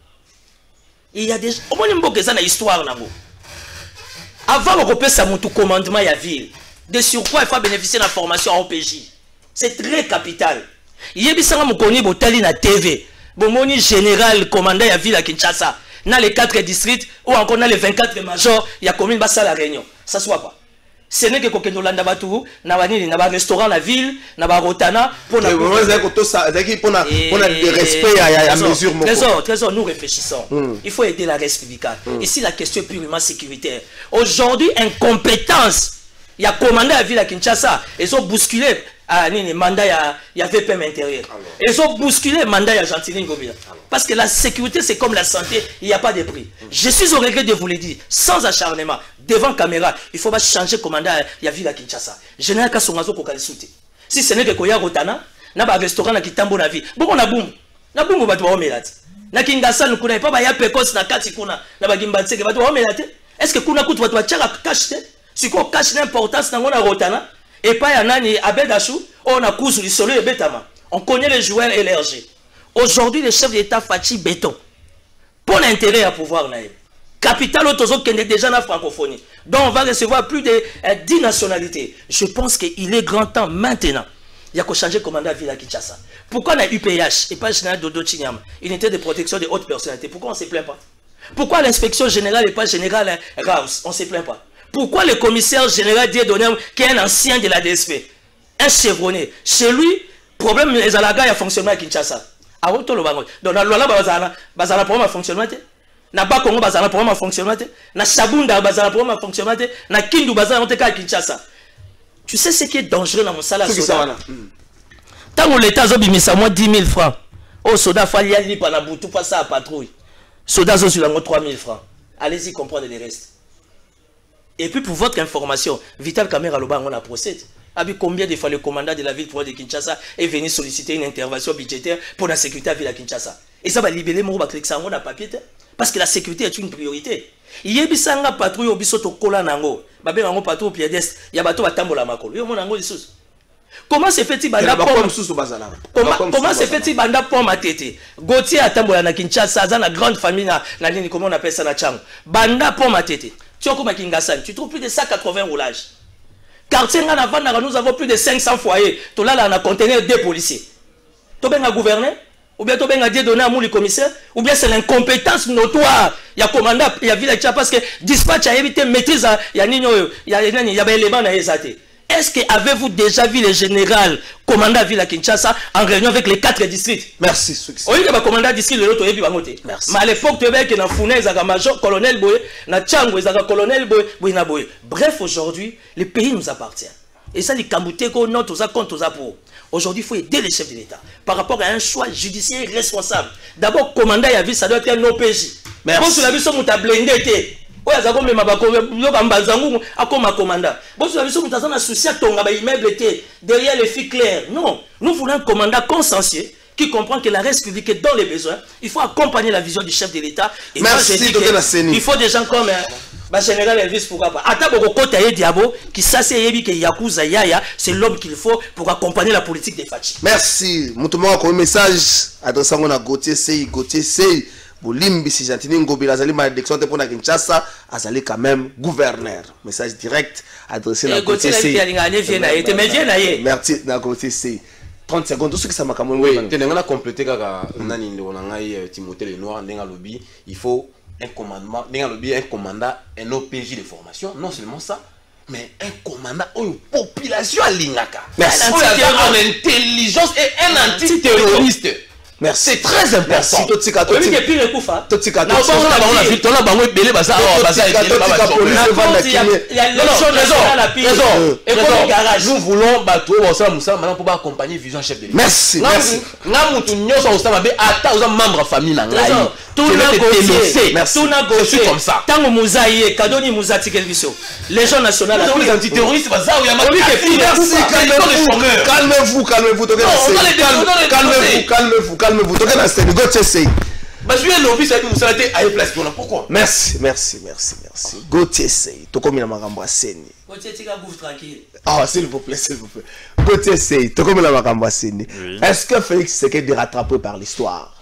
Il y a des... Au moins, il y a une histoire. Avant de faire mon commandement à la ville, de surcroît, il faut bénéficier de la formation en OPJ. C'est très capital. Il y a des gens qui ont été na TV. Bon, général commandant à la ville à Kinshasa. Dans les 4 districts, ou encore dans les 24 majors, il y a combien de la réunion. Ça ne soit pas. Ce n'est que quand on a un restaurant dans la ville, on a un rotana pour le respect à la mesure. Trésor, nous réfléchissons. Il faut aider la res publica. Ici, la question est purement sécuritaire. Aujourd'hui, incompétence. Il y a commandé la ville à Kinshasa. Ils ont bousculé le mandat, il y a VPM intérieur. Ils ont bousculé le mandat à Gentilin Gobila. Parce que la sécurité, c'est comme la santé, il n'y a pas de prix. Je suis au regret de vous le dire, sans acharnement, devant caméra, il faut pas changer le commandant il y a ville à Kinshasa. Je n'ai qu'à son réseau pour soutenir. Si ce n'est que Koya Rotana, n'a pas un restaurant qui tambo la vie. Bon, on a boum. Na boum, on va te mettre. Na Kingasa, nous connaissons pas, il y a Pekos, na Katikuna, na Bagimbatse, qui va te mettre. Est-ce que Kuna Kout va te cacher? Si on cache l'importance dans la Rotana, et pas un an, Abedachou, on a cousu du soleil et Betama. On connaît les joueurs élargis. Aujourd'hui, le chef d'État Fachi Béton, pour l'intérêt à pouvoir, capital autozo qui est déjà dans la francophonie. Donc on va recevoir plus de 10 nationalités. Je pense qu'il est grand temps maintenant. Il y a qu'à changer le commandant à Villa Kinshasa. Pourquoi on a UPH et pas général Dodo Chinyama, unité de protection des hautes personnalités? Pourquoi on ne se plaint pas? Pourquoi l'inspection générale et pas général Raus? On ne se plaint pas. Pourquoi le commissaire général Dieudonné, qui est un ancien de la DSP, un chevronné, chez lui, problème les alagas a fonctionnement à Kinshasa. Donc la loi bazala problème à fonctionnement. Na Bakongo bazala problème à fonctionnement. Na Shabunda bazala problème à fonctionnement. Na Kindu bazala à Kinshasa. Tu sais ce qui est dangereux dans mon salaire soda? Tant que l'État a mis ça, moi 10 000 francs. Oh, soda, il y a libre à tout pas ça à patrouille. Soda, sur la 3 000 francs. Allez-y comprendre les restes. Et puis pour votre information, Vital Kamera Loba, on a procédé. Combien de fois le commandant de la ville de Kinshasa est venu solliciter une intervention budgétaire pour la sécurité à la ville de Kinshasa? Et ça va libérer mon papier. Parce que la sécurité est une priorité. Il y a des patrouilles au bisoto kola nango. Babé nango patrouille au pied d'est. Il y a bateau à tambola makolo. Yo mon nango les sous. Comment se fait-il banda pomme? Comment se fait-il banda pomme à tété? Gauthier à tambola na Kinshasa, dans la grande famille na nini, comment on appelle ça na Tchang. Banda pomme à tété. Tu as comme à Kingassan, tu trouves plus de 180 roulages. Quartier Nganavana, nous avons plus de 500 foyers. Tout là, on a contenu 2 policiers. Tu as gouverné? Ou bien tu as donné à mon commissaire? Ou bien c'est l'incompétence notoire? Il y a commandant, il y a village parce que dispatch a évité maîtrise, il y a des éléments dans les athées. Est-ce que avez-vous déjà vu le général commandant à Ville Kinshasa en réunion avec les 4 districts? Merci. Oui, il y a commandant district de l'autre. Mais à l'époque, tu avais que dans Founé, il y a major colonel Boye, dans Tchango, il y a colonel Boye. Bref, aujourd'hui, le pays nous appartient. Et ça, les Kambouté, qu'on note aux comptes aux apôts. Aujourd'hui, il faut aider les chefs de l'État par rapport à un choix judiciaire responsable. D'abord, commandant à Ville, ça doit être un OPJ. Mais quand tu l'as vu, ça m'a blindé. Oui, ça comme ma commandant. Bon, tu as vu, nous avons un souci à ton immeuble derrière les filles claires. Non, nous voulons un commandant consciencieux qui comprend que la reste publique est dans les besoins. Il faut accompagner la vision du chef de l'État. Merci, il faut des gens comme général Elvis, pourquoi pas. Qui c'est l'homme qu'il faut pour accompagner la politique des Fachi. Merci. Mon message adressé à Gauthier Sey. Bolimbi si Gentini Ngobila azali malédiction te pona Kinshasa azali quand même gouverneur. Message direct adressé à côté merci na côté C. 30 secondes tout ce que ça m'a kamon. Oui, on a complété kaka nani ndo ngai Timothée Lenoir ndenga lobby, il faut un commandement, ndenga lobby un commandant, un OPJ de formation, non seulement ça, mais un commandant une population lingaka. Merci. L'intelligence et un antiterroriste. Merci. C'est très important. Merci. Totika. Nous voulons bateau maintenant pour accompagner vision chef de l'État. Merci. Merci. Membre famille tout je suis comme ça. Les gens nationaux, les antiterroristes, calmez-vous. Pourquoi? Merci. Gauthier Sey. Ah, s'il vous plaît. Gauthier Sey. Est-ce que Félix Tshisekedi est rattrapé par l'histoire?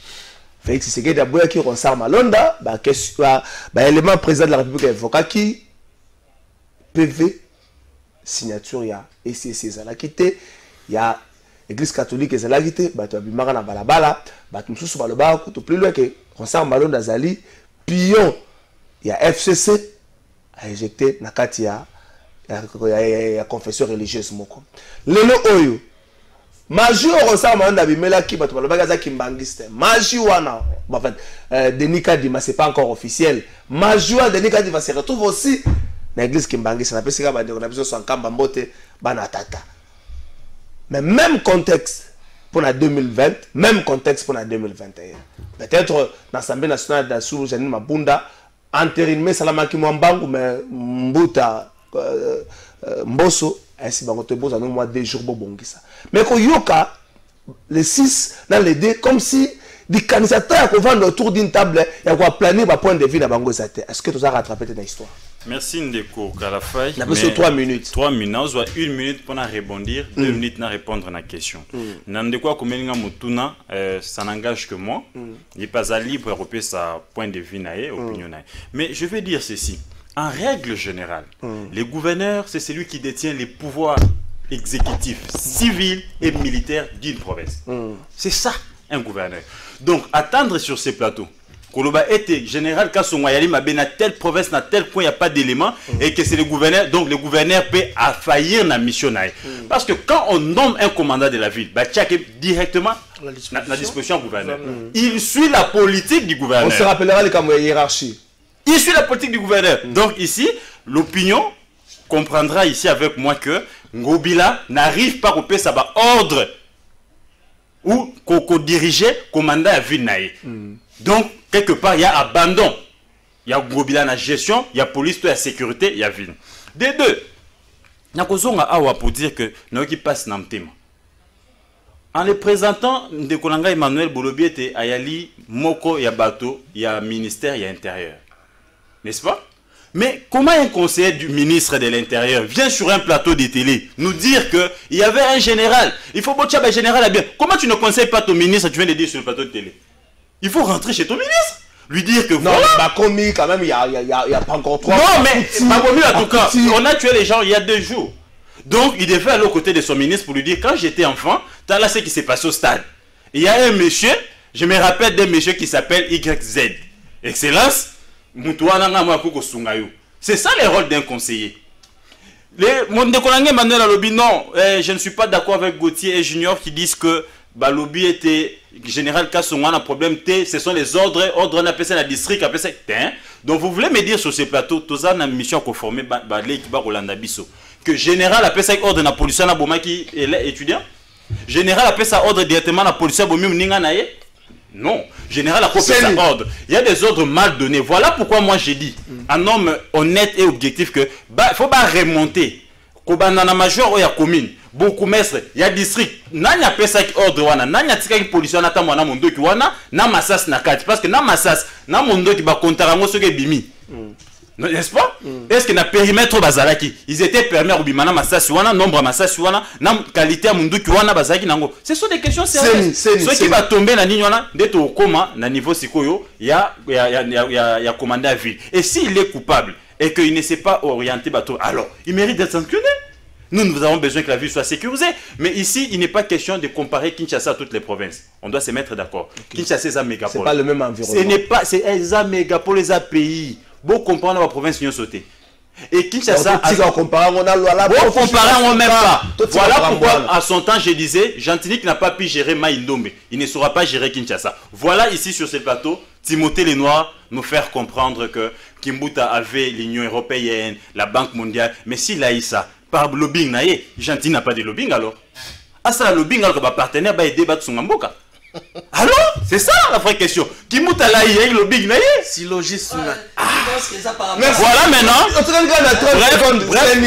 Félix Tshisekedi a beau qui ressort Malonda, élément président de la République avocat qui PV signature ya ECC za la quitté, ya Église catholique za la quitté, tu abimaka na balabala, tu mususu baloba ko plus loin que ressort Malonda zali pion ya FCC a éjecté na kati ya confession religieuse moko. Lelo oyo Majou Rosa Manda Bimela qui bat le Kimbangiste. Majou Wana, en fait, Denis Kadima, c'est pas encore officiel. Majou Denis Kadima se retrouve aussi dans l'église Kimbangiste. On appelle ça, on appelle ça Kambambote, Banatata. Mais même contexte pour la 2020, même contexte pour la 2021. Peut-être l'Assemblée nationale de Sous Janine Mabunda, entériné Salamaki Mwambangu, mais Mbuta Mboso. Ainsi, on a un mois de jours bongisa. Mais quand yoka les 6 dans les 2 comme si des candidats qui vont autour d'une table et qui planer un point de vue dans bango zate. Est-ce que tu as rattrapé cette histoire? Merci Ndeko Kalafay. On a besoin de 3 minutes. 3 minutes, on a 1 minute pour répondre, 2 minutes pour répondre à la question. Ndeko Komelinga Mutuna, ça n'engage que moi. Il n'est pas libre pour repérer sa point de vue et opinion. Mais je vais dire ceci. En règle générale, le gouverneur, c'est celui qui détient les pouvoirs exécutifs, civils et militaires d'une province. C'est ça, un gouverneur. Donc, attendre sur ces plateaux, Koloba était général Kassonga Yali Mabé dans telle province, dans tel coin, il n'y a pas d'éléments, et que c'est le gouverneur, donc le gouverneur peut affaillir la mission. Parce que quand on nomme un commandant de la ville, bah, directement la disposition du gouverneur. Il suit la politique du gouverneur. On se rappellera les hiérarchies. Il suit la politique du gouverneur. Donc ici, l'opinion comprendra ici avec moi que Ngobila n'arrive pas à sa ordre ou qu'on dirigeait commandant à Vilnaï. Donc, quelque part, il y a abandon. Il y a Ngobila dans la gestion, il y a police, il y a sécurité, il y a ville. Des deux, il y a pour dire que nous qui passe dans le thème. En le présentant, Ndekolanga Emmanuel Bolobi était Ayali, Moko, il y a bateau, il y a ministère, il y a intérieur. N'est-ce pas? Mais comment un conseiller du ministre de l'Intérieur vient sur un plateau de télé nous dire qu'il y avait un général? Il faut que un général à bien. Comment tu ne conseilles pas ton ministre, tu viens de dire sur le plateau de télé? Il faut rentrer chez ton ministre. Lui dire que non, voilà. Commis, quand même, il y a pas encore 3. Non, mais Bakomi, en tout cas, on a tué les gens il y a 2 jours. Donc, il devait aller aux côtés de son ministre pour lui dire, quand j'étais enfant, tu as là ce qui s'est passé au stade. Il y a un monsieur, je me rappelle d'un monsieur qui s'appelle YZ. Excellence. C'est ça le rôle d'un conseiller. Mon décolangé Manuel Alobi, non, je ne suis pas d'accord avec Gauthier et Junior qui disent que Balobi était général Kassonga, un problème T, ce sont les ordres, on appelle ça la district, appelle ça T. Donc vous voulez me dire sur ces plateaux, tous en mission conformée, que général appelle ça ordre na police na boma qui est étudiant, général appelle ça ordre directement na police bomi mninga naie. Non, général a copié sa ordre. Il y a des ordres mal donnés. Voilà pourquoi moi j'ai dit, un homme honnête et objectif que il faut pas remonter. Kobanana major ou ya commune, beaucoup mestre, il y a district. Nanya pesa ki ordre wana, nanya tika ki police na tamwana mondo ki wana, na masas na kati parce que na masas, na mondo ki ba kontara ngo soke bimi. N'est-ce pas? Est-ce que na périmètre bazalaki ils étaient permis à bimana masasi wana nombre masasi wana na qualité ya munduki wana bazalaki nango? Ce sont des questions sérieuses. Ceux qui va tomber na nini wana ndeto okoma na niveau sikoyo ya commandant à ville. Et s'il est coupable et qu'il ne s'est pas orienté bateau, alors il mérite d'être sanctionné. Nous avons besoin que la ville soit sécurisée. Mais ici, il n'est pas question de comparer Kinshasa à toutes les provinces. On doit se mettre d'accord. Kinshasa, c'est un mégapole. C'est pas le même environnement. Ce n'est pas, c'est un mégapole, c'est un pays. Bon, comprendre la province, nous sauter. Et Kinshasa, on compare, on même pas. Voilà pourquoi, à son temps, je disais, Gentilly n'a pas pu gérer Maïndombe. Il ne saura pas gérer Kinshasa. Voilà ici sur ce plateau, Timothée Lenoir nous faire comprendre que Kimbuta avait l'Union européenne, la Banque mondiale, mais s'il a eu ça, par lobbying, Gentilly n'a pas de lobbying alors. Ah, ça, le lobbying, alors que ma partenaire va aider Batsu Ngamboka. Alors, c'est ça la vraie question. Kimbuta là, il y a le lobbying, syllogisme. Voilà maintenant. Bref,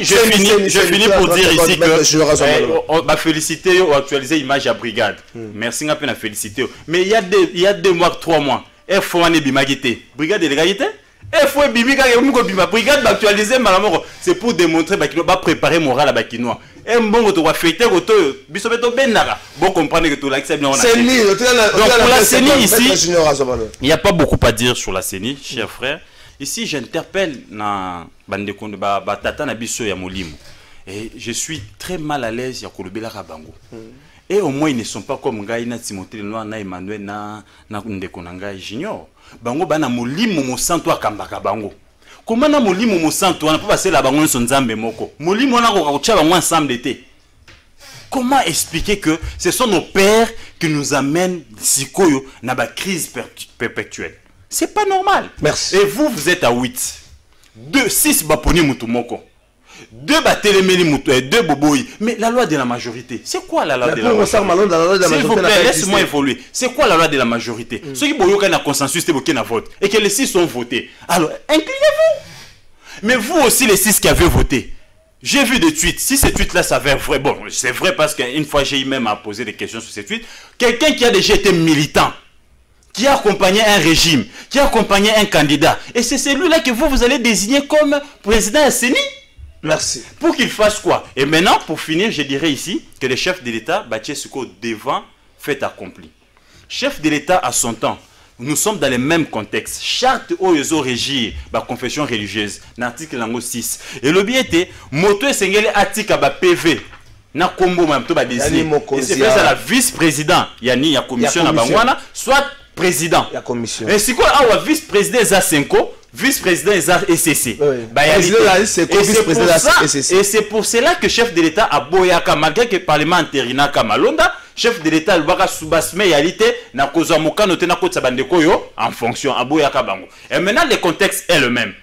j'ai fini pour dire ici que on va féliciter ou actualiser l'image à brigade. Merci à peine à féliciter. Mais il y a 2 mois, 3 mois, il faut en bimagité. Brigade de l'égalité. Il faut brigade actualiser malamoro. C'est pour démontrer qu'il va préparer moral à Bakinois. Et bon, tu vas fêter bon comprendre que tout là c'est bien. Donc pour la CENI ici, il n'y a pas beaucoup à dire sur la CENI, chers frères. Ici, j'interpelle na bande konde ba tata na biso ya molimo. Et je suis très mal à l'aise ya kolobela Rabango. Et au moins ils ne sont pas comme Ngai na Timothée Lenoir na Emmanuel na ndeko na Ngai Junior. Bango bana molimo mo santo akambaka bango. Comment na molimo mo santo wana po passer la bango son nzambe moko. Molimo na ko ka bango ensemble d'été. Comment expliquer que ce sont nos pères qui nous amènent sikoyo na ba crise perpétuelle? C'est pas normal. Merci. Et vous êtes à 8. 6 baponi mutumoko. 2 batelemeli mutu et 2 boboyi. Mais la loi de la majorité, c'est quoi la loi de la majorité? S'il vous plaît, laisse-moi évoluer. C'est quoi la loi de la majorité? Ceux qui boyoka na consensus te boké na vote et que les 6 sont votés. Alors, inclinez-vous. Mais vous aussi les 6 qui avez voté. J'ai vu des tweets. Si ces tweets-là s'avèrent vrais, bon, c'est vrai parce qu'une fois j'ai eu même à poser des questions sur ces tweets. Quelqu'un qui a déjà été militant, qui a accompagné un régime, qui a accompagné un candidat. Et c'est celui-là que vous allez désigner comme président de CENI. Merci. Pour qu'il fasse quoi? Et maintenant, pour finir, je dirais ici que le chef de l'État, Bachie Suko, devant fait accompli. Chef de l'État à son temps, nous sommes dans le même contexte. Charte Oyozo Régir, la confession religieuse, l'article 6. Et le bien était, moto et sengele article ba PV. Na kombo mamto ba désigné. Et c'est fait à la vice-président, yani ya commission na bangwana, soit président. La commission. Et c'est quoi ah vice-président Zasenko, vice-président SCC. Et c'est pour cela que chef de l'État a boyaka malgré que le Parlement interina Kamalonda, chef de l'État Lwaka Soubasme yalité na kozamoka noté na kota bandeko yo en fonction a boyaka bango. Et maintenant le contexte est le même.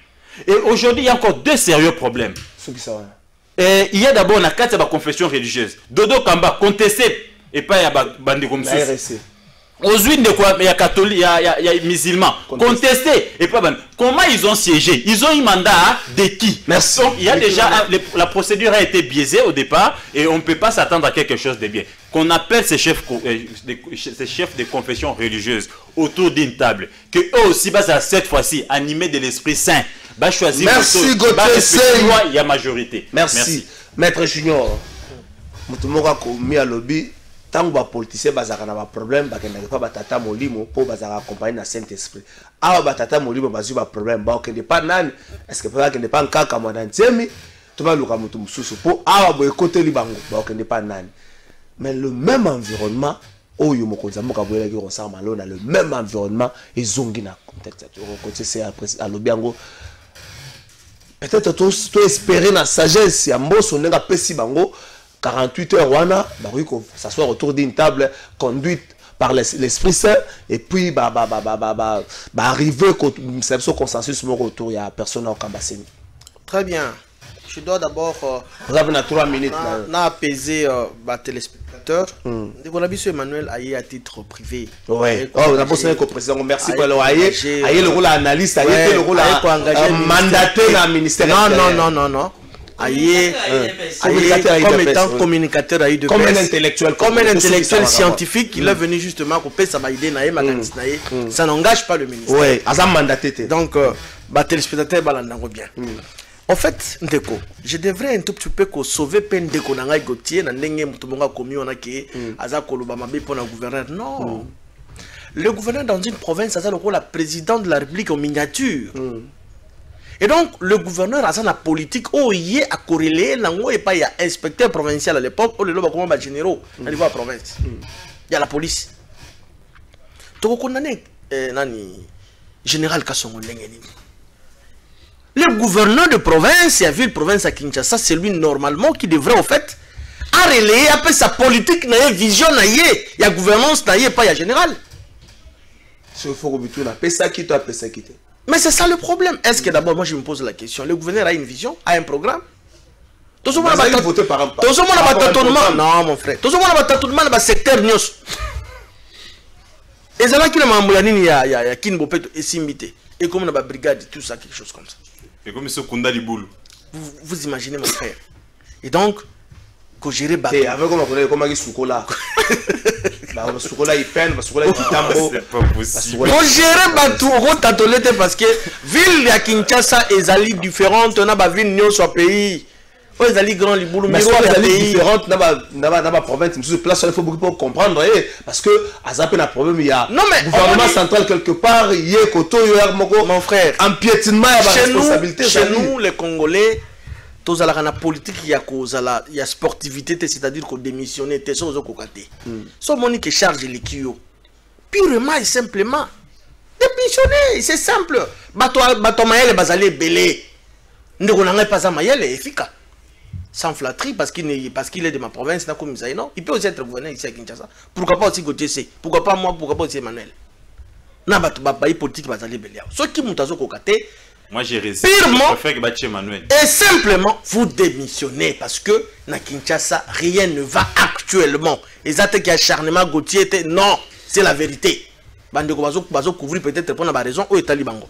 Et aujourd'hui il y a encore 2 sérieux problèmes. Et il y a d'abord la carte de la confession religieuse. Dodo Kamba contesté et pas ya bandeko msusu. Aux huiles de quoi? Il y a catholiques, il y a musulmans. Contestés. Et pas ben. Comment ils ont siégé? Ils ont eu mandat de qui? Merci. Donc, il y a déjà. La procédure a été biaisée au départ et on ne peut pas s'attendre à quelque chose de bien. Qu'on appelle ces chefs de confession religieuse autour d'une table. Que eux aussi, cette fois-ci, animés de l'Esprit Saint, va choisir. Merci, Gauthier. Il y a majorité. Merci. Maître Junior. Moutoumora Koumi à lobby. Tant que les politiciens ont un problème, ils ne peuvent pas batata molimo pour accompagner le Saint-Esprit. Ah, batata molimo ont un problème. Ils ne pas nan. Est-ce que ils ne pas un cas comme un antiemi? Tu vas le ramutu mususu pour ah boycotter les bango. Ils ne pas nan. Mais le même environnement, oh yo mokonza mokaboyela ki rosar malona le même environnement ils ont gina contexte. Côté c'est à l'obiango. Peut-être tu espérer la sagesse ya mboso nenga pesi bango. 48 heures, ça soit autour d'une table conduite par l'Esprit Saint et puis arriver au consensus autour, il n'y a personne au Kambasseni. Très bien. Je dois d'abord vous avez 3 minutes apaiser les téléspectateurs. On a vu sur Emmanuel Aye à titre privé. Oui. Oh, d'abord c'est le président. Merci pour le Aye. Aye le rôle analyste, Aye le rôle mandaté dans le ministère. Non. comme étant communicateur à de comme un intellectuel, comme un intellectuel scientifique, il est venu justement pour payer sa idée, ça n'engage pas le ministère. Oui, à mandaté. Donc, téléspectateur, bien. En fait, Ndeko, je devrais un tout petit peu sauver Ndeko Nangai Gauthier, Nandenge Moutomonga Komi, on a qui Aza Kolobamabe pour le gouverneur. Non. Le gouverneur dans une province, ça a le rôle la président de la République en miniature. Et donc, le gouverneur a la politique, où il y a à corréler, et pas il y a inspecteur provincial à l'époque, où le loba comment va généraux, dans la province. Il y a la police. Donc, on a Nani, général Kassongo Lengeni. Le gouverneur de province, et à ville-province à Kinshasa, c'est lui normalement qui devrait, au fait, relayer après sa politique, na vision, il y a gouvernance, pas il y a général. C'est faux que tu as ça qui t'a ça qui mais c'est ça le problème. Est-ce que d'abord, moi je me pose la question, le gouverneur a une vision, a un programme? Tout le monde a voté par un tâtonnement. Non, mon frère. Tout le monde a tâtonnement dans le secteur Nios. Et c'est là qu'il y a Kinbopet et Simbité. Et comme on a la brigade, tout ça, quelque chose comme ça. Et comme ce Kunda Liboulou. Vous imaginez, mon frère. Et donc, que gérer bateau. Et avec comment il Soukola. Soukola il peine, Soukola il tambo. C'est pas possible. Pour gérer bateau, parce que ville à Kinshasa est ali différente, on a pas ville Nios soit pays. Les ali grand Liboulou, mais c'est différente dans la province. Il faut beaucoup pour comprendre. Parce que à ça un problème, il y a le gouvernement central quelque part, il y a Koto, mon frère. Empiétinement, il y a responsabilité. Chez nous, les Congolais, tous à la politique, il y a sportivité, c'est-à-dire qu'on démissionne, c'est ça aux côtés. C'est mon qui charge les kio. Purement et simplement. Démissionner, c'est simple. Bateau Mayel est basé belé. Nous n'avons pas ça Mayel est efficace. Sans flatterie, parce qu'il est de ma province, non. Il peut aussi être gouverneur ici à Kinshasa. Pourquoi pas aussi Gauthier C? Pourquoi pas moi? Pourquoi pas aussi Emmanuel? Non, mais politique va aller belé. Ce qui m'a côté. Moi j'ai résisté. Emmanuel. Et simplement, vous démissionnez parce que na Kinshasa, rien ne va actuellement. Et ça qui acharnement Gauthier était non, c'est la vérité. Bandeko bazo couvrir peut-être pour la raison où est Talibango.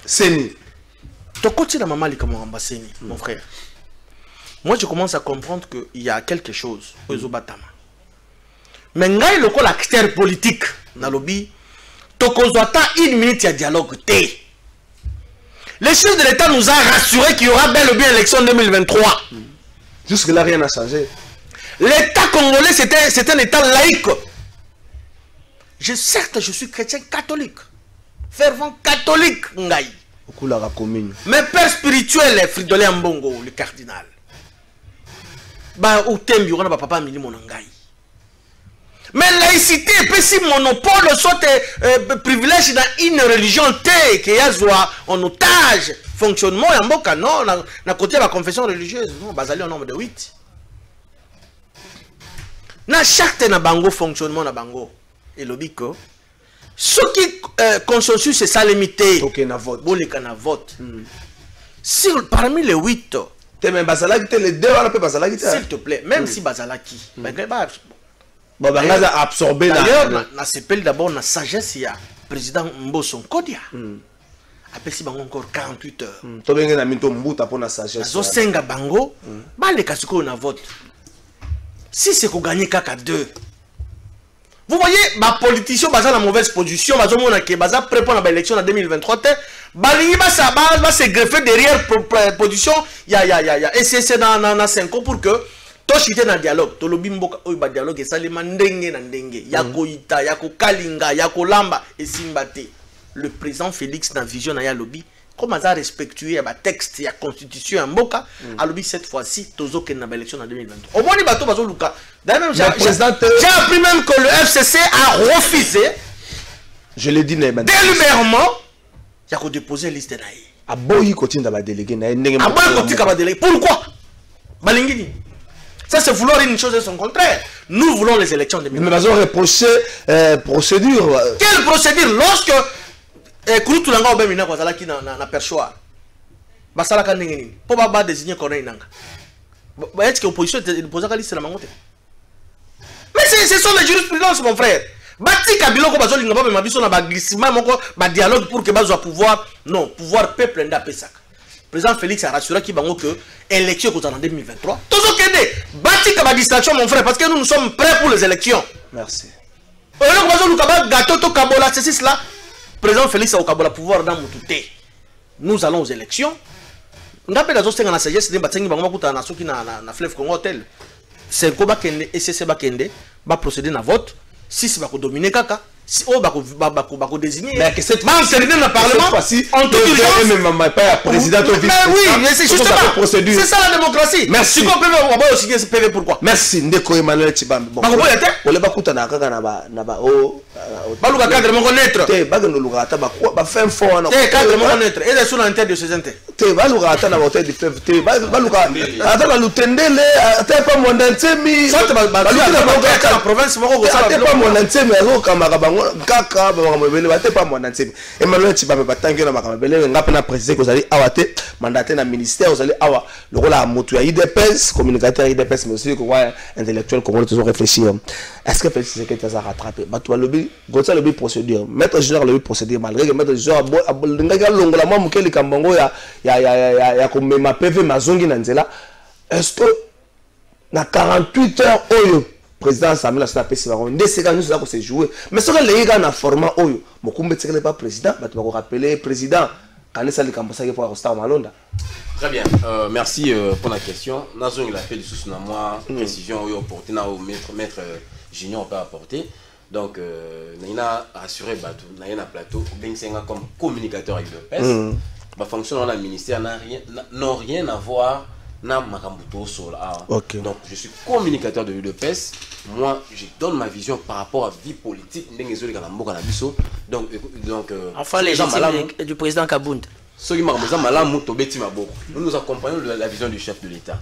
Seni. Tu continues à maman comme Seni, mon frère. Moi je commence à comprendre qu'il y a quelque chose aux Obatama. Mais ngai le col acteur politique na lobby, tokozota une minute de dialogue té. Les chefs de l'État nous ont rassuré qu'il y aura bel et bien l'élection 2023. Jusque-là, rien n'a changé. L'État congolais, c'est un État laïque. Certes, je suis chrétien catholique. Fervent catholique, Ngaï. Mais père spirituel est Fridolin Mbongo, le cardinal. Bah, au thème, il y aura papa Mili Monangaï. Mais laïcité, puis si monopole soit privilège dans une religion qui est en otage, fonctionnement, il y a non, na côté de la confession religieuse, non, basé au nombre de 8. Na chaque na bango fonctionnement na bango. Et le bico. Ce qui consensus c'est ça limité. Ok, na vote. Bon, les na vote. Si parmi les 8, les deux, s'il te plaît, même si Bazalaki, bon, bah, là, absorbé d'ailleurs, on s'appelle d'abord la sagesse, il y a président Mboson Kodia. Après, si encore 48 heures. Tu as un mbuta pour la sagesse. Zosenga bango, bah, les kasuko on vote. Si c'est qu'on gagne kaka 2. Vous voyez, ma politicien basa la mauvaise position, basa mona ke basa prépare la élection en 2023. Balingi basa va se greffer derrière position. Ya. Et c'est dans 5 ans pour que toshite na dialogue to lobi mboka oyo ba dialogue esalema ndenge na ndenge yako ita yako kalinga yako lamba esimbate le président Félix na vision na ya lobby comme ça respectuer ba texte ya constitution mboka a lobby cette fois-ci tozo ken na élection en 2023 au moins bato bazo luka d'ailleurs j'ai appris même que le FCC a refusé je l'ai dit délibérément yako déposer liste na ye aboyi kotinda ba délégué na ndenge aboyi kotika ba délégué pourquoi balingini. Ça, c'est vouloir une chose et son contraire. Nous voulons les élections de 2020. Mais nous avons reproché procédure. Quelle procédure? Lorsque Kouloutulanga Obemina Kwazalaki na perchoir, Basalaka Nengeni, pour pas désigner Corneille Nanga. Est-ce que l'opposition est posée à la liste de la mangote? Mais ce sont les jurisprudences, mon frère. Bati Kabilo Bazoli n'a pas ma vision na glissement, mon dialogue pour que Bazo pouvoir. Non, pouvoir peuple n'a pas ça. président Félix a rassuré qu'il va que l'élection en 2023. Tout ce qui est bâti comme distraction, mon frère, parce que nous sommes prêts pour les élections. Merci. Président Félix a le pouvoir dans Moutouté. Nous allons aux élections. On appelle la zone na sagesse de batangi bango kuta na soki na fleuve Congo hotel. C'est ko ba kende et c'est ba kende ba procéder na vote. Si c'est ba ko dominer kaka, si on ba ko désigner. Mais que cette fois c'est dans le parlement. En tout cas même pas président ou vice. Oui, mais c'est justement procédure. C'est ça la démocratie. Merci. Si on peut va aussi signer ce PV pourquoi? Merci Ndeko Emmanuel Tshibambi. Ba ko boyete? On le ba kuta na kaka na ba o ba luka cadre mon connaître. Te ba no luka ta ba fin fond na. Te cadre mon connaître. Et sur l'intérieur de ces inter. Te ba luka ta na hôtel de fleuve te ba luka ata ba lutendele ata pa mondantsemi. Ça ba luka la province moko ça pas mondantsemi azo kamaka bango kaka ba mabele ba te pas mondantsemi. Emmanuel Tshibambi batangi na makamabele ngapa na préciser que vous allez awate mandaté na ministère vous allez awa le rôle à moto ya IDPS communicateur IDPS mais aussi quoi intellectuel comment toujours réfléchir. Est-ce que Félix Tshisekedi ça rattraper ba toi lobby gotsa lobby procédure maître général lobby procédure malgré que maître général ndanga longola mwa mukeli kambongo ya komema PV mazongi na nzela est-ce que na 48 heures oyo président Samuel Asna pesi bango ndeseka nous ça ko se jouer mais ce que les gars na format oyo mokumbe tsekele pas président ba to ko rappeler président kanisa likambosa ke pour Star Malonda. Très bien, merci pour la question. Nazo il a fait du sous na moi précision oyo porter na maître Junior peut apporter. Donc naina assuré bateau naina plateau Bensenga comme communicateur avec le PES. Ma fonction dans la ministère n'a rien à voir na makambuto sola. Okay. Donc je suis communicateur de l'UDPS. Moi je donne ma vision par rapport à vie politique ndengezoli kana mboka na biso. Donc enfin les gens du président Kabund. Ceux qui m'ont malamu to beti maboko. Nous accompagnons la vision du chef de l'État.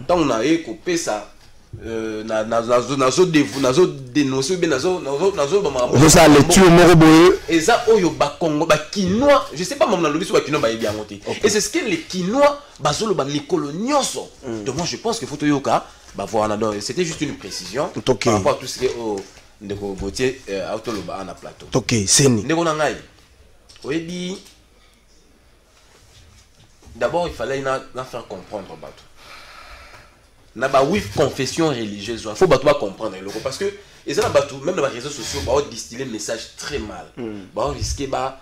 Tant on a écopé ça nazo dénoncer bien nazo ça lecture moko boye et ça oyo ba Congo ba Kinois je sais pas même na lobi so ba Kinois ba bien monté et c'est ce que les Kinois bazolo ba mikolo nyonso. Donc moi je pense que faut yoka ba voilà donc c'était juste une précision par rapport à tout ce qui est au ndeko Gauthier autoloba na plateau. OK seni ndeko na ngai oyebi d'abord il fallait na faire comprendre bato na ba oui confession religieuse il faut bato ba comprendre le parce que et ça na bato même dans les réseaux sociaux ba distiller message très mal ba risquer ba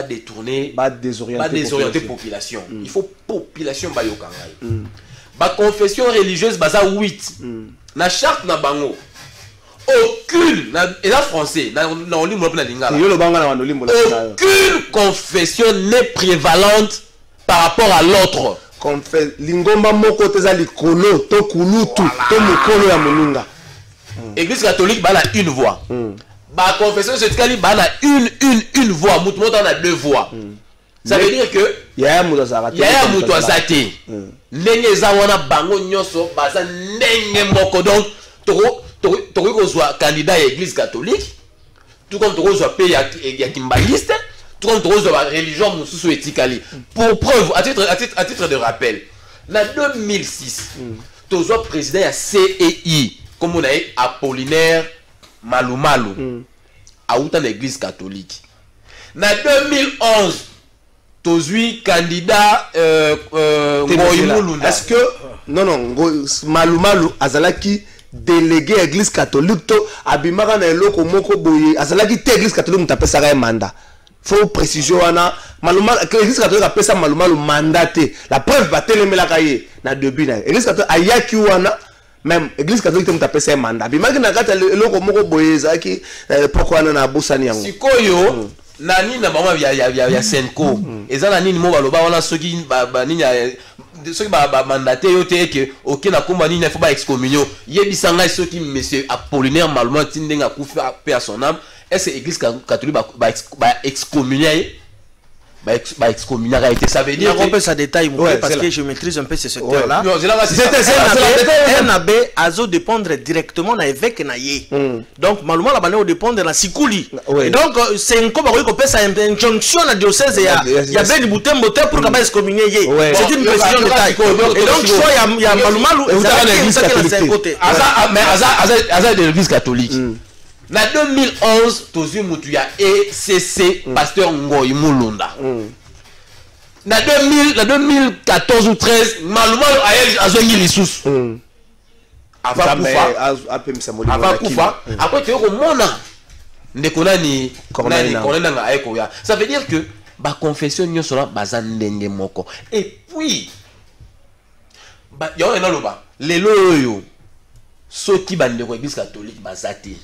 détourner ba désorienter population il faut population ba yokangai ba confession religieuse baza 8 na charte na bango aucune et là français na olimbo na lingala yo lo banga na olimbo aucune confession n'est prévalente par rapport à l'autre. Qu'on fait lingomba moko teza likolo to kulutu to mukolo ya moninga. Église catholique ba la une voix. Ba confession septicale ba la une voix, mutu mota na deux voix. Ça veut dire que ya mutu azarate. Ya mutu azate. Ndenge za wana bango nyonso baza ndenge moko donc toko kozwa candidat à église catholique. Tout comme toko kozwa pe ya kimbaliste. Tout comme la religion mususu etikali. Pour preuve, à titre de rappel, en 2006, tozo président ya CEI, comme on a dit Apollinaire Malumalu, à l'église catholique. En 2011, tozo candidat Ngoyimulunda. Est-ce que non Malumalu azalaki délégué à l'église catholique to abimaka na eloko moko boye azalaki te église catholique mutapesa mandat. Faut précision wana maluma l'église catholique appelle ça maluma le mandaté la preuve batelemela kaye na début na église catholique ayaki wana même église catholique te appelle ça mandat bimaki na kata eloko moko boyeza ki pourquoi na bosani yango sikoyo nani na mama ya Senko eza nini mo baloba wana soki ba nini soki ba mandaté yo te ke OK na komba nini faut ba excommunion yebisanga soki monsieur Apollinaire Maluma tindenga kufa paix à son âme. Est-ce que l'église catholique va excommunier ça veut dire que ça détaille parce que je maîtrise un peu ce secteur là. Un abbé azo dépendre directement na évêque na ye. Donc malheureusement la banane dépendre na Sikuli. Et donc c'est un combat qu'on peut ça injonction na diocèse ya ben Butembo pour que ba excommunier ye. C'est une précision de taille. Et donc soit il y a malheureusement l'église catholique. Aza de l'église catholique. En 2011, tozu mutu ya ECC pasteur Ngoyimulunda. na 2014 ou 13 maluma azongi lisusu avant kufa après tu komona ndeko nani nanga ayekoya. Ça veut dire que ba confession nyonso la baza ndenge moko. Et puis yo ena loba lelo oyo soki bandeko église catholique bazati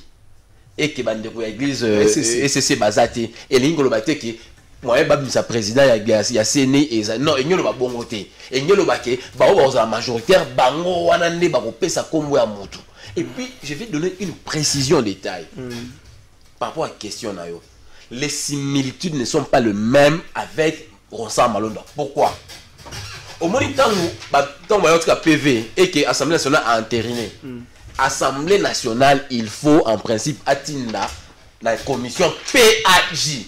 et que bandeko église SCC bazati et lingo loba te que moi babisa président ya CNI et non enyolo ba bongo te enyolo ba ke ba oza majoritaire bango wana nde ba kopesa kombo ya moto. Et puis je vais donner une précision détail par rapport à la question nayo. Les similitudes ne sont pas les mêmes avec Ronsard Malonda. Pourquoi? Au moment où PV et que l'Assemblée nationale a entériné, Assemblée nationale, il faut en principe atteindre la commission PAJ.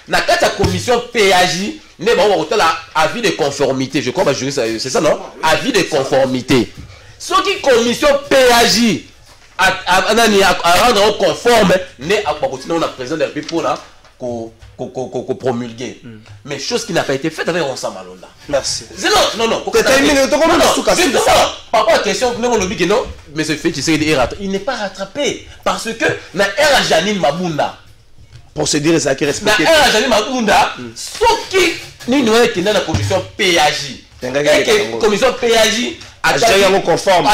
Dans la commission PAJ, nous avons avis de conformité. Je crois que c'est ça, non? Avis de conformité. Ce qui est commission PAJ à rendre conforme, nous avons président de la République pour promulguer. Mais chose qui n'a pas été faite avec Ronsard Malonda. Merci. Non. Par rapport à la question, non, mais ce fait, il n'est pas rattrapé. Parce que, dans l'ère Janine Mabunda, procédure est ça qui respecte. Dans l'ère Janine Mabunda, ce qui nous est dans la commission PAJ. La commission PAJ a conforme.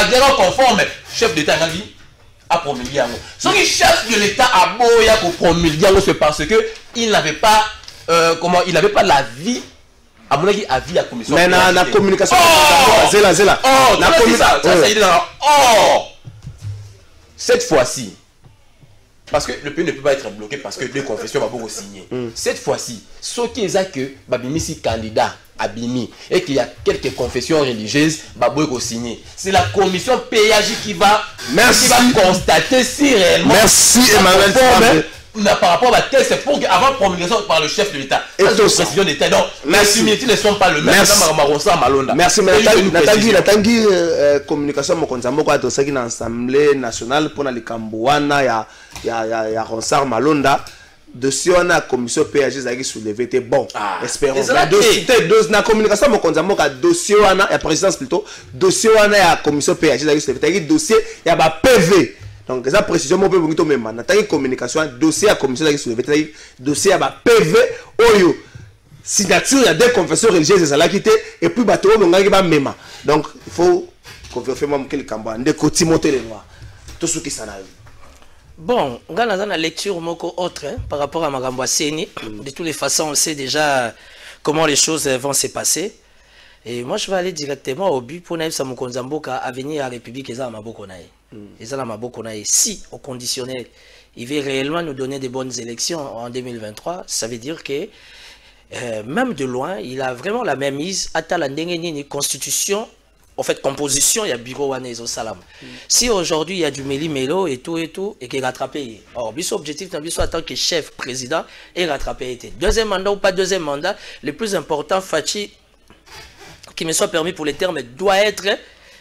Chef d'État a promulgué. Ce qui chef de l'État a boya pour promulguer, c'est parce que il n'avait pas il n'avait pas l'avis. À mon avis, avis à la commission. Mais la communication. Cette fois-ci, parce que le pays ne peut pas être bloqué parce que deux confessions vont beaucoup signer. Cette fois-ci, ce qui est que Babimi si candidat à Bimi et qu'il y a quelques confessions religieuses, Baboué signer. C'est la commission PAJ qui va constater si réellement. Merci Emmanuel. Par rapport à tel, c'est pour qu'avant promulgation par le chef de l'État. Et la précision d'État. Donc, les similitudes ne sont pas le même. Merci. Nathangi communication Mokonzamoko a dossé dans l'Assemblée nationale pour les Cambouana, il y a Ronsard Malonda. Dossier on a commission PAJ qui soulevé était bon. Espérons. La communication Mokonzamoko a dossier on a présidence plutôt. Dossier on a la commission PAJ qui soulevé dossier il y a PV. Donc, les précisions, on peut vous dire même, dans la communication, dossier à la commission qui soulevé, dossier à PV, oyo, signature, il y a des confessions religieuses, et puis, bateau, on a même. Donc, il faut confirmer que le Cambouan, de Timothée les Noirs, tout ce qui s'en arrive. Bon, on a une lecture autre par rapport à Magamba Seni. De toutes les façons, on sait déjà comment les choses vont se passer. Et moi, je vais aller directement au but pour Naïf Samukonzamboka à venir à la République et à Mabokonaï. Si, au conditionnel, il veut réellement nous donner des bonnes élections en 2023, ça veut dire que même de loin, il a vraiment la même mise à la constitution, en fait, composition, il y a bureau Wanezo Salam. Si aujourd'hui il y a du Méli-Mélo et tout, et qu'il est rattrapé, or, son objectif, en tant que chef président, est rattrapé. Deuxième mandat ou pas deuxième mandat, le plus important, Fachi, qui me soit permis pour les termes, doit être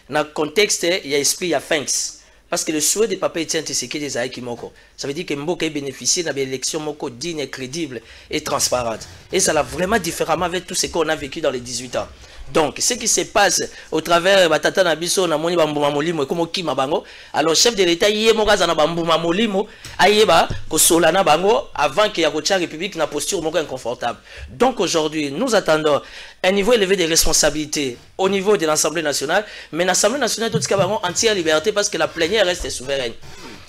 dans le contexte, il y a esprit, il y a thanks. Parce que le souhait de Papa Etienne Tshisekedi des Aïki Moko, ça veut dire que Mboka bénéficié d'une élection Moko digne, crédible et transparente. Et ça l'a vraiment différemment avec tout ce qu'on a vécu dans les 18 ans. Donc, ce qui se passe au travers de Tata Nabiso, Namoni Bambouma Molimo et comme Kima Bango, alors chef de l'État, il y a Morazana Bambouma Molimo, Aïeba, Kosolana Bango, avant qu'il y ait la République na posture Moko inconfortable. Donc aujourd'hui, nous attendons un niveau élevé de responsabilités au niveau de l'Assemblée nationale, mais l'Assemblée nationale, tout ce qui est entière liberté parce que la plénière reste souveraine.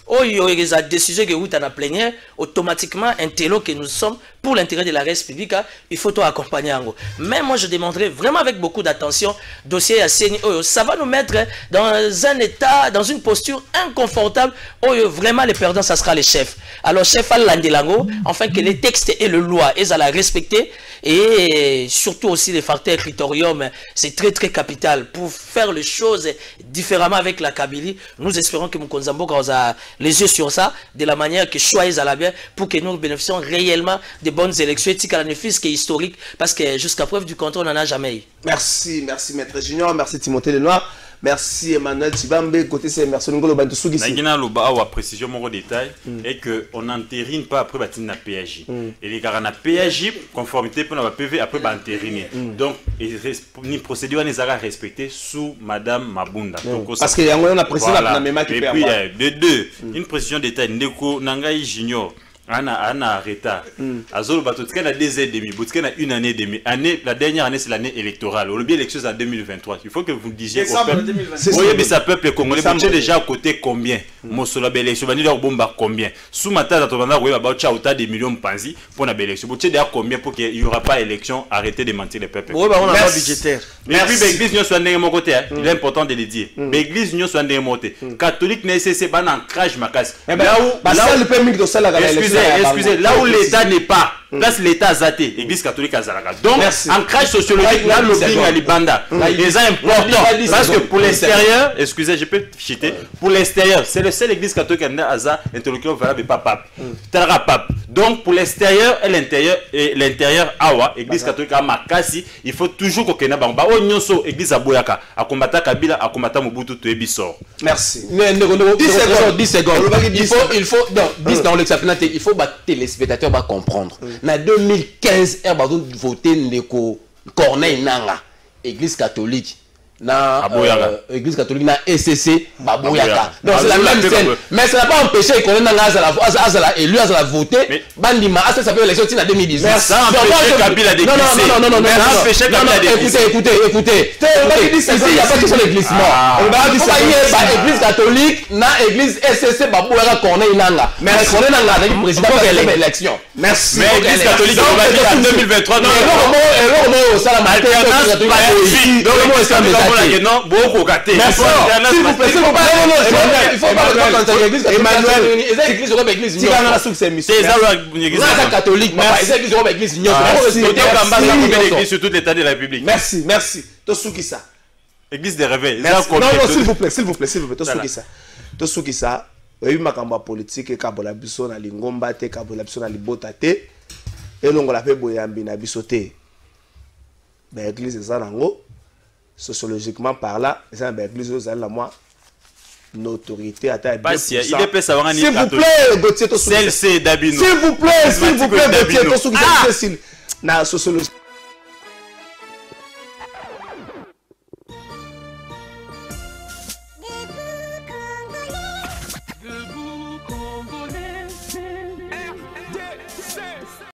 Oh, il y a des décisions qui sont dans la plénière, automatiquement, un télo que nous sommes pour l'intérêt de la République, il faut tout accompagner. Mais moi, je demanderai vraiment avec beaucoup d'attention, dossier à CNI, ça va nous mettre dans un état, dans une posture inconfortable, vraiment les perdants, ça sera les chefs. Alors, chef à l'Andelango, enfin que les textes et les lois, ils allaient respecter, et surtout aussi les facteurs critérium, c'est très très capital pour faire les choses différemment avec la Kabylie. Nous espérons que Mkonzambo a les yeux sur ça, de la manière que choisissent à la bien pour que nous bénéficions réellement de bonnes élections éthiques à la néfis qui est historique parce que jusqu'à preuve du contraire on n'en a jamais eu. Merci Maître Junior, merci Timothée Lenoir. merci Emmanuel Tibambe côté c'est merci ngolo bantu suki na gina lo ba wa précision mon détail et que on n'entérine pas après batine na PAJ et les gars na PAJ conformité pour na PV après ba entériner donc ni procédure n'est pas respectée sous madame Mabunda parce que yango on a précisé na même qui et puis de deux une précision détail ndeko nangai junior Anna retard. Azolo Batotka na 2 ans et demi, Botka na 1 année et demi. La dernière année c'est l'année électorale. On bien l'élection en 2023. Il faut que vous disiez au peuple. Voyez mais ça peuple congolais vous déjà à côté combien? Mosola l'élection bani leur bomba combien? Sous matin dans tobanda oui ba cha autant de millions de panzi pour la élection. Botka déjà combien pour qu'il y aura pas élection, arrêtez de mentir les peuples. Oui, on a pas budgétaire. Et puis l'église union soit ndenge mon côté, il est important de le dire. L'église union soit ndenge monté. Catholique nécessaire ban ancrage makas. Là où le permis de ça la excusez, là où l'État n'est pas, là c'est l'État azaté, l'église catholique azalaka. Donc, ancrage sociologique, là, lobbying à l'Ibanda, c'est important. Parce que pour l'extérieur, excusez, je peux chiter, pour l'extérieur, c'est le seul église catholique qui a un interlocuteur valable et pas pape. Tara pape. Donc, pour l'extérieur et l'intérieur, awa, église catholique à Makasi, il faut toujours qu'on ait un bamba. Oh, nyonso, église à Boyaka, à combattre Kabila, à combattre Mobutu, tu es bissor. Merci. 10 secondes. Il faut, non, 10 dans l'examination, il faut battre les spectateurs va comprendre. En 2015, il a voté Ndeko Corneille Nanga, église catholique. Église catholique na SCC Baboyaka. Donc c'est la même scène. Mais ça n'a pas empêché qu'on ait élu à voter. Bandima, ça s'appelle l'élection en 2018. Ça a empêché Kabila de glisser. Non. Ça a empêché Kabila de glisser. Écoutez. Il n'y a pas question de glissement. On va dire que l'église catholique na église SCC Baboyaka Corneille Nanga. Mais Corneille Nanga a été président de l'élection. Merci. Mais l'église catholique en 2023. Non, ça la non, beaucoup gâté. S'il vous plaît, il faut pas le l'église Emmanuel, l'église Europe église union. C'est ça catholique, c'est l'église Europe église union. L'église sur tout l'état de la République. Merci. Tosuki ça. Église des réveils. Non, s'il vous plaît. Tosuki ça. Oui, makamba politique et kabola biso na lingomba te, kabola biso na libota te. Et longo la pe boyambi na biso te. Ben église ça nango. Sociologiquement par là, l'église aux la moi une autorité à taille. Il est peut savoir s'il vous plaît, Gauthier, celle-ci d'Abino. S'il vous plaît, Gauthier, na sociologie.